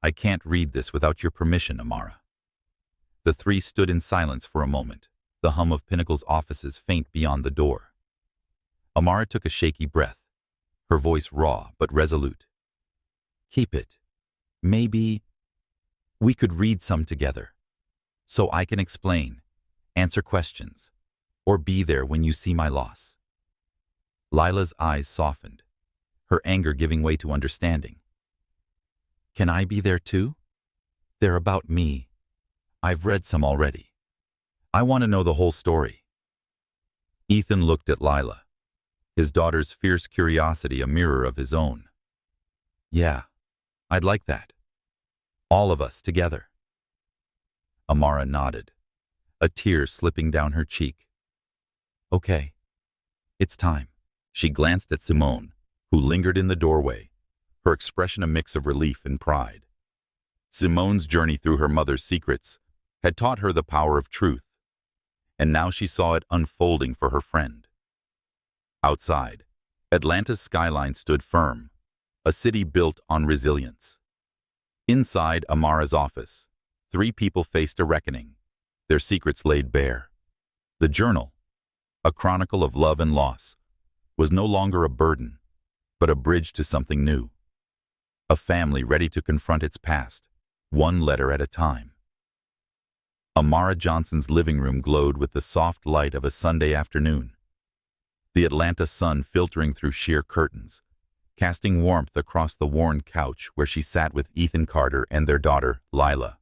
"I can't read this without your permission, Amara." The three stood in silence for a moment, the hum of Pinnacle's offices faint beyond the door. Amara took a shaky breath, her voice raw but resolute. "Keep it. Maybe we could read some together, so I can explain, answer questions, or be there when you see my loss." Lila's eyes softened, her anger giving way to understanding. Can I be there too? They're about me. I've read some already. I want to know the whole story. Ethan looked at Lila, his daughter's fierce curiosity a mirror of his own. Yeah, I'd like that. All of us together. Amara nodded, a tear slipping down her cheek. Okay, it's time. She glanced at Simone, who lingered in the doorway, her expression a mix of relief and pride. Simone's journey through her mother's secrets had taught her the power of truth, and now she saw it unfolding for her friend. Outside, Atlanta's skyline stood firm, a city built on resilience. Inside Amara's office, 3 people faced a reckoning, their secrets laid bare. The journal, a chronicle of love and loss, was no longer a burden, but a bridge to something new. A family ready to confront its past, one letter at a time. Amara Johnson's living room glowed with the soft light of a Sunday afternoon, the Atlanta sun filtering through sheer curtains, casting warmth across the worn couch where she sat with Ethan Carter and their daughter, Lila.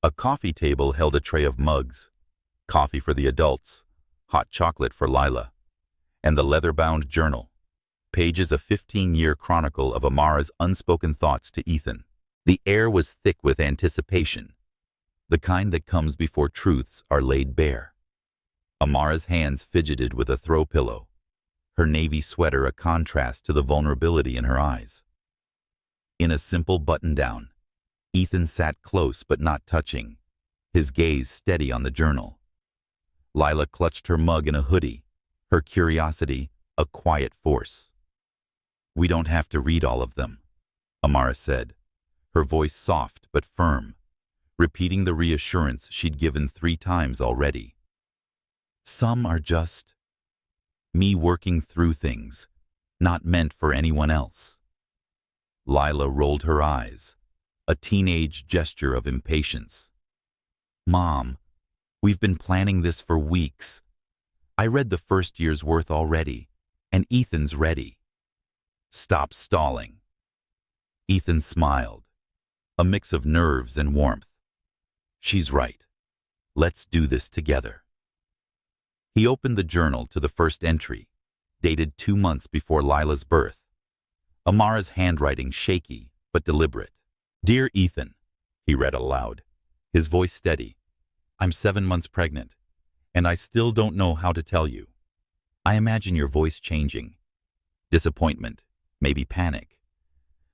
A coffee table held a tray of mugs, coffee for the adults, hot chocolate for Lila, and the leather-bound journal, pages a 15-year chronicle of Amara's unspoken thoughts to Ethan. The air was thick with anticipation, the kind that comes before truths are laid bare. Amara's hands fidgeted with a throw pillow, her navy sweater a contrast to the vulnerability in her eyes. In a simple button-down, Ethan sat close but not touching, his gaze steady on the journal. Lila clutched her mug in a hoodie, her curiosity a quiet force. We don't have to read all of them, Amara said, her voice soft but firm, repeating the reassurance she'd given 3 times already. Some are just me working through things, not meant for anyone else. Lila rolled her eyes, a teenage gesture of impatience. Mom, we've been planning this for weeks. I read the first year's worth already, and Ethan's ready. Stop stalling. Ethan smiled, a mix of nerves and warmth. She's right. Let's do this together. He opened the journal to the first entry, dated 2 months before Lila's birth. Amara's handwriting shaky but deliberate. Dear Ethan, he read aloud, his voice steady. I'm 7 months pregnant, and I still don't know how to tell you. I imagine your voice changing. Disappointment, maybe panic.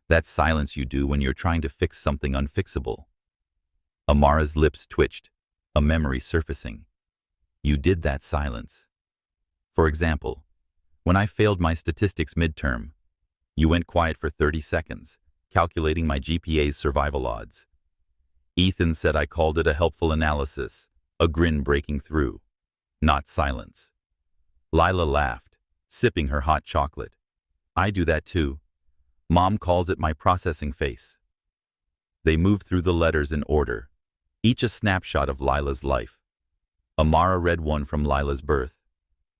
That silence you do when you're trying to fix something unfixable. Amara's lips twitched, a memory surfacing. You did that silence. For example, when I failed my statistics midterm, you went quiet for 30 seconds, calculating my GPA's survival odds. Ethan said I called it a helpful analysis, a grin breaking through, not silence. Lila laughed, sipping her hot chocolate. I do that too. Mom calls it my processing face. They moved through the letters in order, each a snapshot of Lila's life. Amara read one from Lila's birth.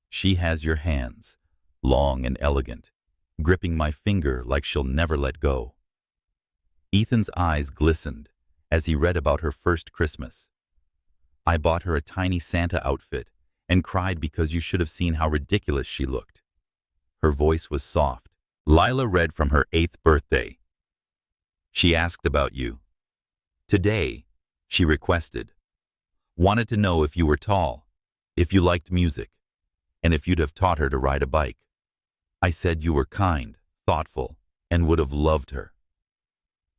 She has your hands, long and elegant, gripping my finger like she'll never let go. Ethan's eyes glistened as he read about her first Christmas. I bought her a tiny Santa outfit and cried because you should have seen how ridiculous she looked. Her voice was soft. Lila read from her 8th birthday. She asked about you. Today, she requested. Wanted to know if you were tall, if you liked music, and if you'd have taught her to ride a bike. I said you were kind, thoughtful, and would have loved her.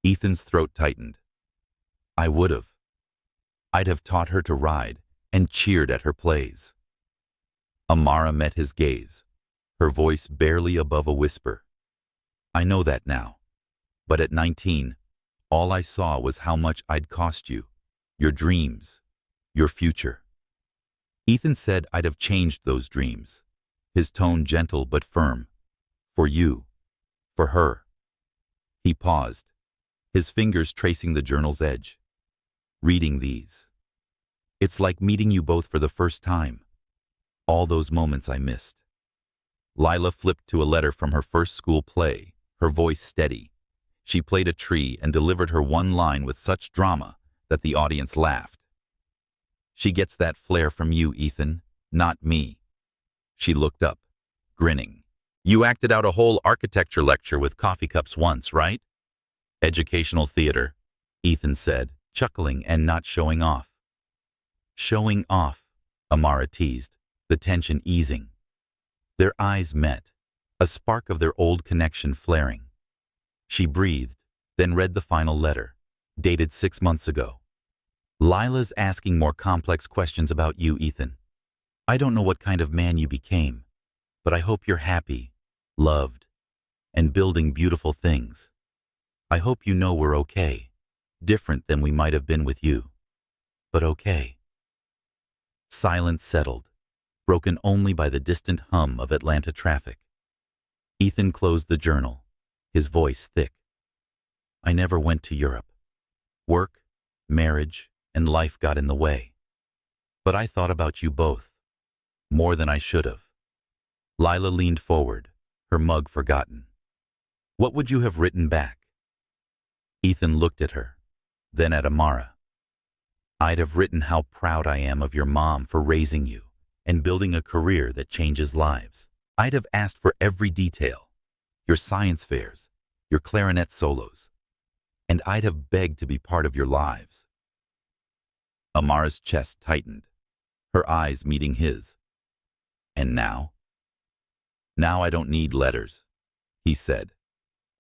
Ethan's throat tightened. I would have. I'd have taught her to ride and cheered at her plays. Amara met his gaze, her voice barely above a whisper. I know that now, but at 19, all I saw was how much I'd cost you, your dreams, your future. Ethan said I'd have changed those dreams, his tone gentle but firm. For you, for her. He paused, his fingers tracing the journal's edge. Reading these. It's like meeting you both for the first time. All those moments I missed. Lila flipped to a letter from her first school play, her voice steady. She played a tree and delivered her one line with such drama that the audience laughed. She gets that flair from you, Ethan, not me. She looked up, grinning. You acted out a whole architecture lecture with coffee cups once, right? Educational theater, Ethan said, chuckling and not showing off. Showing off, Amara teased, the tension easing. Their eyes met, a spark of their old connection flaring. She breathed, then read the final letter, dated 6 months ago. Lila's asking more complex questions about you, Ethan. I don't know what kind of man you became, but I hope you're happy, loved, and building beautiful things. I hope you know we're okay, different than we might have been with you, but okay. Silence settled, broken only by the distant hum of Atlanta traffic. Ethan closed the journal, his voice thick. I never went to Europe. Work, marriage, and life got in the way. But I thought about you both, more than I should have. Lila leaned forward, her mug forgotten. What would you have written back? Ethan looked at her, then at Amara. I'd have written how proud I am of your mom for raising you and building a career that changes lives. I'd have asked for every detail, your science fairs, your clarinet solos, and I'd have begged to be part of your lives. Amara's chest tightened, her eyes meeting his. And now? Now I don't need letters, he said,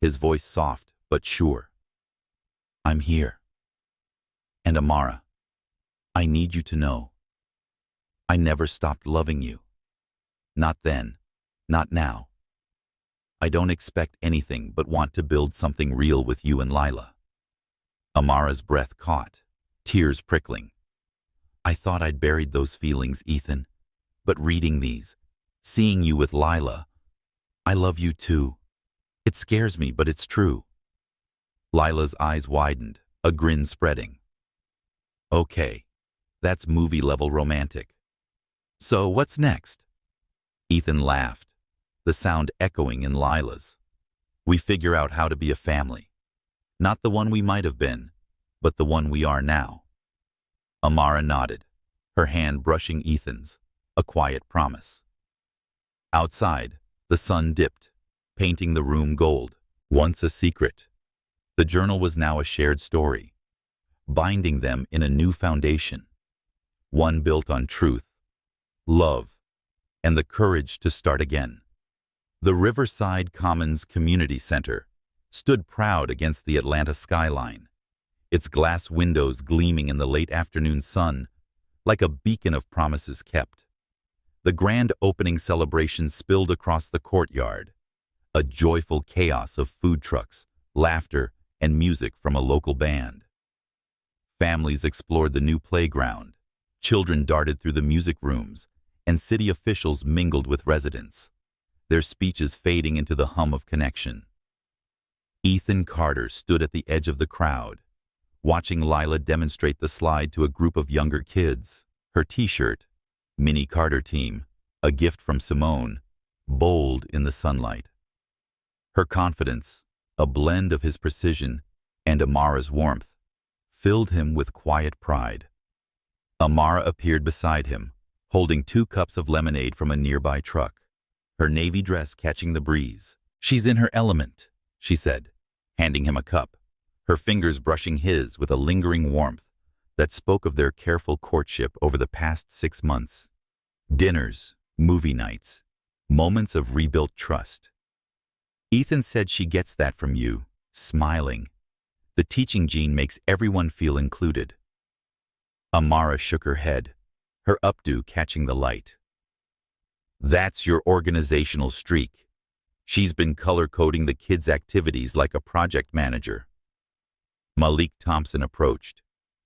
his voice soft but sure. I'm here. And Amara, I need you to know, I never stopped loving you. Not then, not now. I don't expect anything but want to build something real with you and Lila. Amara's breath caught, tears prickling. I thought I'd buried those feelings, Ethan, but reading these, seeing you with Lila, I love you too. It scares me, but it's true. Lila's eyes widened, a grin spreading. Okay, that's movie-level romantic. So what's next? Ethan laughed, the sound echoing in Lila's. We figure out how to be a family. Not the one we might have been, but the one we are now. Amara nodded, her hand brushing Ethan's, a quiet promise. Outside, the sun dipped, painting the room gold. Once a secret, the journal was now a shared story, binding them in a new foundation, one built on truth, love, and the courage to start again. The Riverside Commons Community Center stood proud against the Atlanta skyline, its glass windows gleaming in the late afternoon sun like a beacon of promises kept. The grand opening celebration spilled across the courtyard, a joyful chaos of food trucks, laughter, and music from a local band. Families explored the new playground, children darted through the music rooms, and city officials mingled with residents, their speeches fading into the hum of connection. Ethan Carter stood at the edge of the crowd, watching Lila demonstrate the slide to a group of younger kids, her t-shirt, Mini Carter Team, a gift from Simone, bold in the sunlight. Her confidence, a blend of his precision and Amara's warmth, filled him with quiet pride. Amara appeared beside him, holding 2 cups of lemonade from a nearby truck, her navy dress catching the breeze. She's in her element, she said, handing him a cup, her fingers brushing his with a lingering warmth that spoke of their careful courtship over the past 6 months. Dinners, movie nights, moments of rebuilt trust. Ethan said she gets that from you, smiling. The teaching gene makes everyone feel included. Amara shook her head, her updo catching the light. That's your organizational streak. She's been color-coding the kids' activities like a project manager. Malik Thompson approached,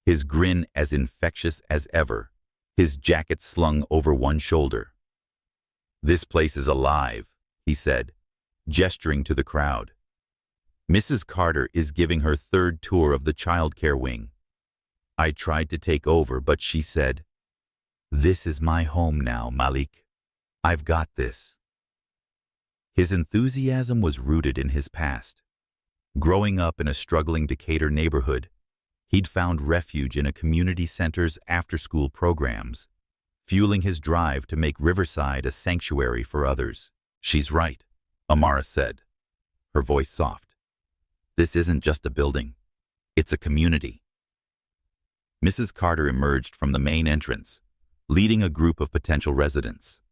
his grin as infectious as ever, his jacket slung over one shoulder. This place is alive, he said, gesturing to the crowd. Mrs. Carter is giving her 3rd tour of the childcare wing. I tried to take over, but she said, "This is my home now, Malik. I've got this." His enthusiasm was rooted in his past. Growing up in a struggling Decatur neighborhood, he'd found refuge in a community center's after-school programs, fueling his drive to make Riverside a sanctuary for others. "She's right," Amara said, her voice soft. "This isn't just a building. It's a community." Mrs. Carter emerged from the main entrance, leading a group of potential residents.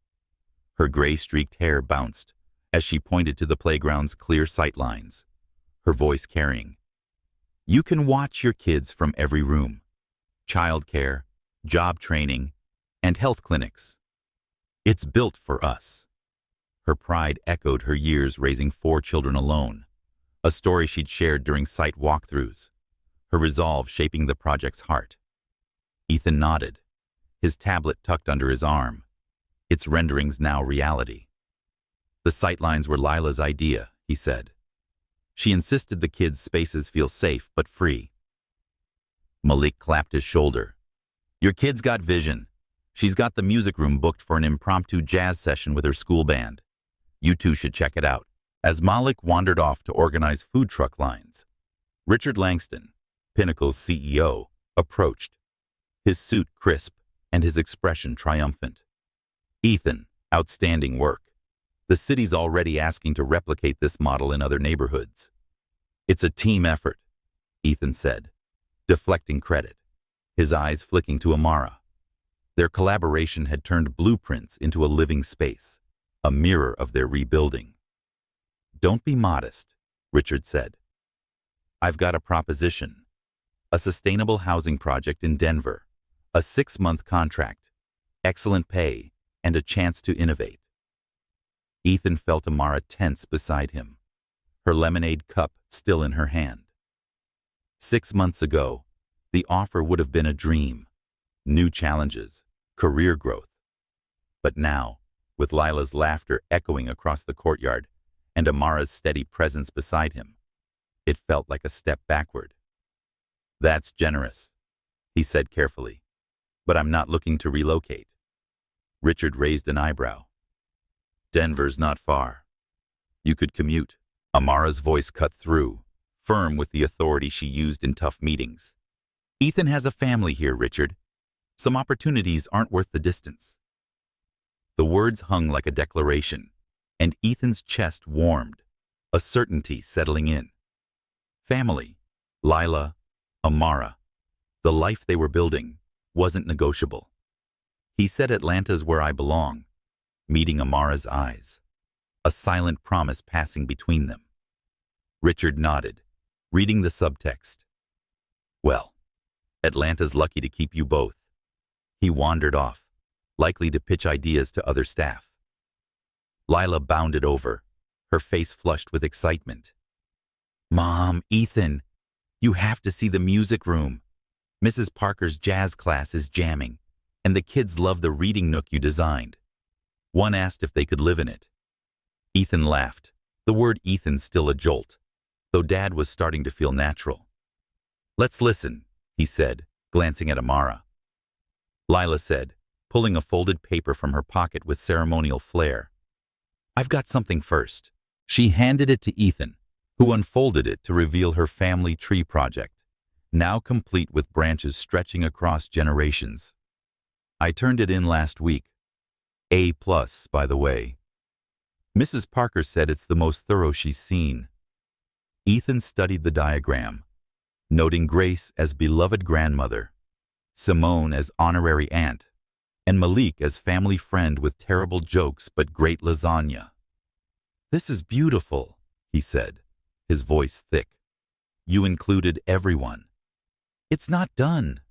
Her gray-streaked hair bounced as she pointed to the playground's clear sightlines, her voice carrying, "You can watch your kids from every room. Childcare, job training, and health clinics. It's built for us." Her pride echoed her years raising 4 children alone, a story she'd shared during site walkthroughs, her resolve shaping the project's heart. Ethan nodded, his tablet tucked under his arm, its renderings now reality. "The sightlines were Lila's idea," he said. "She insisted the kids' spaces feel safe but free." Malik clapped his shoulder. "Your kid's got vision. She's got the music room booked for an impromptu jazz session with her school band. You two should check it out." As Malik wandered off to organize food truck lines, Richard Langston, Pinnacle's CEO, approached, his suit crisp and his expression triumphant. "Ethan, outstanding work. The city's already asking to replicate this model in other neighborhoods." "It's a team effort," Ethan said, deflecting credit, his eyes flicking to Amara. Their collaboration had turned blueprints into a living space, a mirror of their rebuilding. "Don't be modest," Richard said. "I've got a proposition. A sustainable housing project in Denver, a 6-month contract, excellent pay, and a chance to innovate." Ethan felt Amara tense beside him, her lemonade cup still in her hand. 6 months ago, the offer would have been a dream. New challenges, career growth. But now, with Lila's laughter echoing across the courtyard and Amara's steady presence beside him, it felt like a step backward. "That's generous," he said carefully, "but I'm not looking to relocate." Richard raised an eyebrow. "Denver's not far. You could commute." Amara's voice cut through, firm with the authority she used in tough meetings. "Ethan has a family here, Richard. Some opportunities aren't worth the distance." The words hung like a declaration, and Ethan's chest warmed, a certainty settling in. Family, Lila, Amara, the life they were building, wasn't negotiable. He said, "Atlanta's where I belong," meeting Amara's eyes, a silent promise passing between them. Richard nodded, reading the subtext. "Well, Atlanta's lucky to keep you both." He wandered off, likely to pitch ideas to other staff. Lila bounded over, her face flushed with excitement. "Mom, Ethan, you have to see the music room. Mrs. Parker's jazz class is jamming, and the kids love the reading nook you designed." One asked if they could live in it. Ethan laughed, the word Ethan still a jolt, though Dad was starting to feel natural. "Let's listen," he said, glancing at Amara. Lila said, pulling a folded paper from her pocket with ceremonial flair. "I've got something first." She handed it to Ethan, who unfolded it to reveal her family tree project, now complete with branches stretching across generations. "I turned it in last week. A+, by the way. Mrs. Parker said it's the most thorough she's seen." Ethan studied the diagram, noting Grace as beloved grandmother, Simone as honorary aunt, and Malik as family friend with terrible jokes but great lasagna. "This is beautiful," he said, his voice thick. "You included everyone." "It's not done,"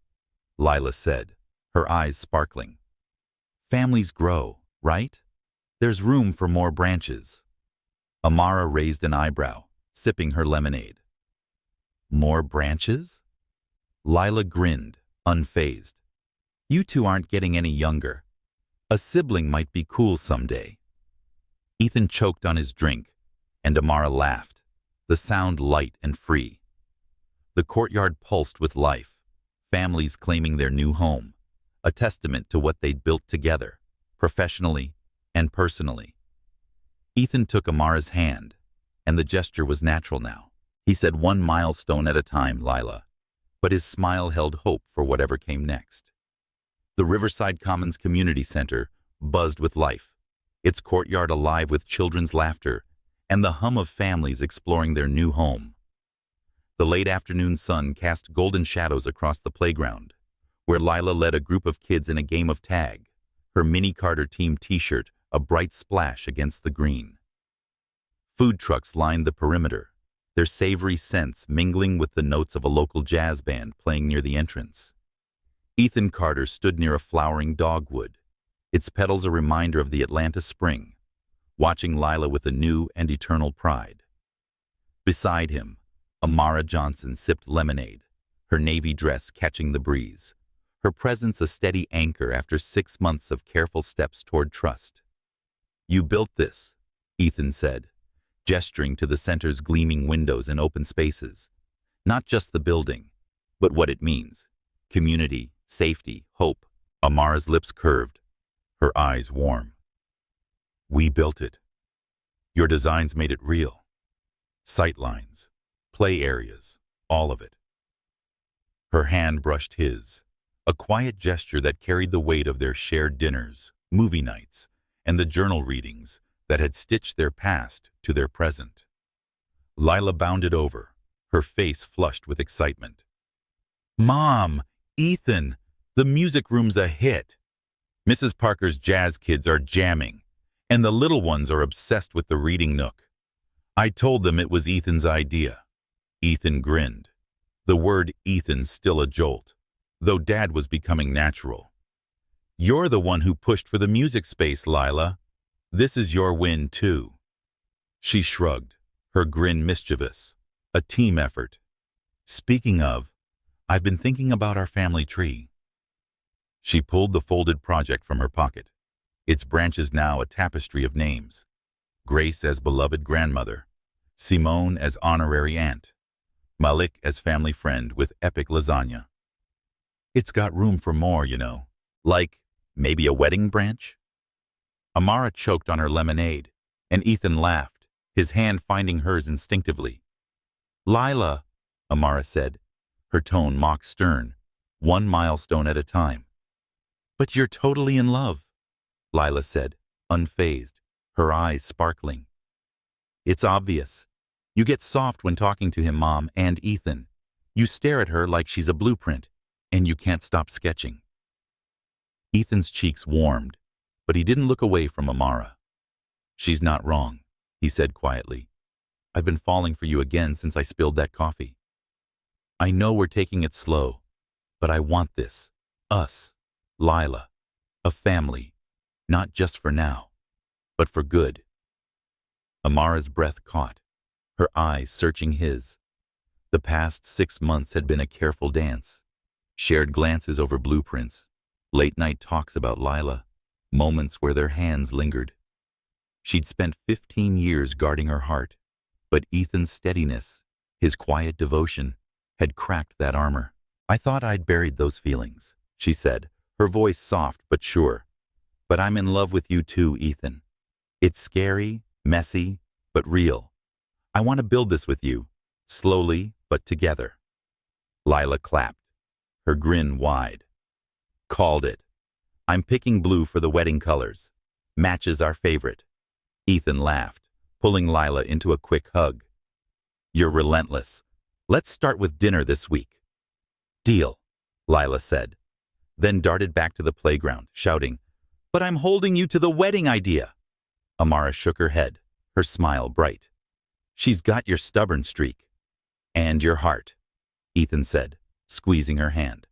Lila said, her eyes sparkling. "Families grow, right? There's room for more branches." Amara raised an eyebrow, sipping her lemonade. "More branches?" Lila grinned, unfazed. "You two aren't getting any younger. A sibling might be cool someday." Ethan choked on his drink, and Amara laughed, the sound light and free. The courtyard pulsed with life, families claiming their new home, a testament to what they'd built together, professionally and personally. Ethan took Amara's hand, and the gesture was natural now. He said, "One milestone at a time, Lila." But his smile held hope for whatever came next. The Riverside Commons Community Center buzzed with life, its courtyard alive with children's laughter and the hum of families exploring their new home. The late afternoon sun cast golden shadows across the playground, where Lila led a group of kids in a game of tag, her Mini Carter team t-shirt a bright splash against the green. Food trucks lined the perimeter, their savory scents mingling with the notes of a local jazz band playing near the entrance. Ethan Carter stood near a flowering dogwood, its petals a reminder of the Atlanta spring, watching Lila with a new and eternal pride. Beside him, Amara Johnson sipped lemonade, her navy dress catching the breeze, her presence a steady anchor after 6 months of careful steps toward trust. "You built this," Ethan said, gesturing to the center's gleaming windows and open spaces. "Not just the building, but what it means. Community, safety, hope." Amara's lips curved, her eyes warm. "We built it. Your designs made it real. Sightlines, play areas, all of it." Her hand brushed his, a quiet gesture that carried the weight of their shared dinners, movie nights, and the journal readings that had stitched their past to their present. Lila bounded over, her face flushed with excitement. "Mom, Ethan, the music room's a hit. Mrs. Parker's jazz kids are jamming, and the little ones are obsessed with the reading nook. I told them it was Ethan's idea." Ethan grinned, the word Ethan still a jolt, though Dad was becoming natural. "You're the one who pushed for the music space, Lila. This is your win, too." She shrugged, her grin mischievous. "A team effort. Speaking of, I've been thinking about our family tree." She pulled the folded project from her pocket, its branches now a tapestry of names. Grace as beloved grandmother, Simone as honorary aunt, Malik as family friend with epic lasagna. "It's got room for more, you know. Like, maybe a wedding branch?" Amara choked on her lemonade, and Ethan laughed, his hand finding hers instinctively. "Lila," Amara said, her tone mock stern, "one milestone at a time." "But you're totally in love," Lila said, unfazed, her eyes sparkling. "It's obvious. You get soft when talking to him, Mom, and Ethan. You stare at her like she's a blueprint, and you can't stop sketching." Ethan's cheeks warmed, but he didn't look away from Amara. "She's not wrong," he said quietly. "I've been falling for you again since I spilled that coffee. I know we're taking it slow, but I want this. Us, Lila, a family, not just for now, but for good." Amara's breath caught, her eyes searching his. The past 6 months had been a careful dance, shared glances over blueprints, late-night talks about Lila, moments where their hands lingered. She'd spent 15 years guarding her heart, but Ethan's steadiness, his quiet devotion, had cracked that armor. "I thought I'd buried those feelings," she said, her voice soft but sure. "But I'm in love with you too, Ethan. It's scary, messy, but real. I want to build this with you, slowly but together." Lila clapped, her grin wide. "Called it. I'm picking blue for the wedding colors. Matches our favorite." Ethan laughed, pulling Lila into a quick hug. "You're relentless. Let's start with dinner this week." "Deal," Lila said, then darted back to the playground, shouting, "But I'm holding you to the wedding idea." Amara shook her head, her smile bright. "She's got your stubborn streak. And your heart," Ethan said, squeezing her hand.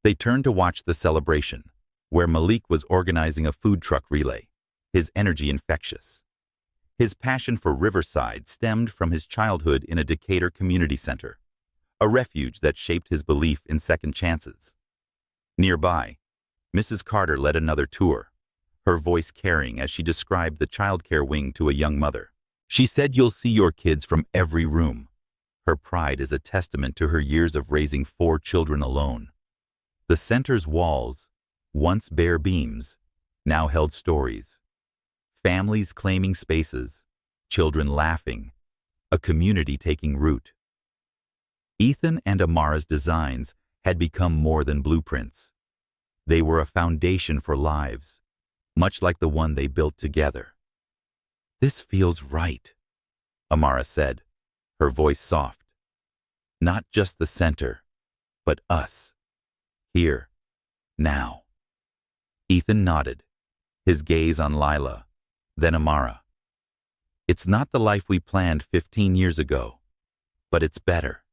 They turned to watch the celebration, where Malik was organizing a food truck relay, his energy infectious. His passion for Riverside stemmed from his childhood in a Decatur community center, a refuge that shaped his belief in second chances. Nearby, Mrs. Carter led another tour, her voice carrying as she described the childcare wing to a young mother. She said, "You'll see your kids from every room." Her pride is a testament to her years of raising 4 children alone. The center's walls, once bare beams, now held stories. Families claiming spaces, children laughing, a community taking root. Ethan and Amara's designs had become more than blueprints. They were a foundation for lives, much like the one they built together. "This feels right," Amara said, her voice soft. "Not just the center, but us. Here, now." Ethan nodded, his gaze on Lila, then Amara. "It's not the life we planned 15 years ago, but it's better.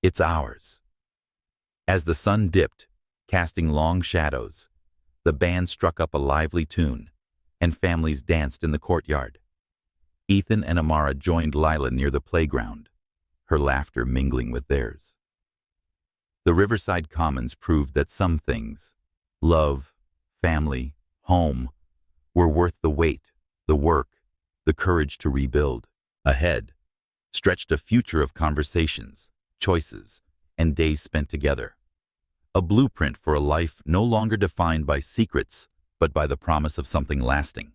It's ours." As the sun dipped, casting long shadows, the band struck up a lively tune, and families danced in the courtyard. Ethan and Amara joined Lila near the playground, her laughter mingling with theirs. The Riverside Commons proved that some things, love, family, home, were worth the wait, the work, the courage to rebuild. Ahead stretched a future of conversations, choices, and days spent together. A blueprint for a life no longer defined by secrets, but by the promise of something lasting.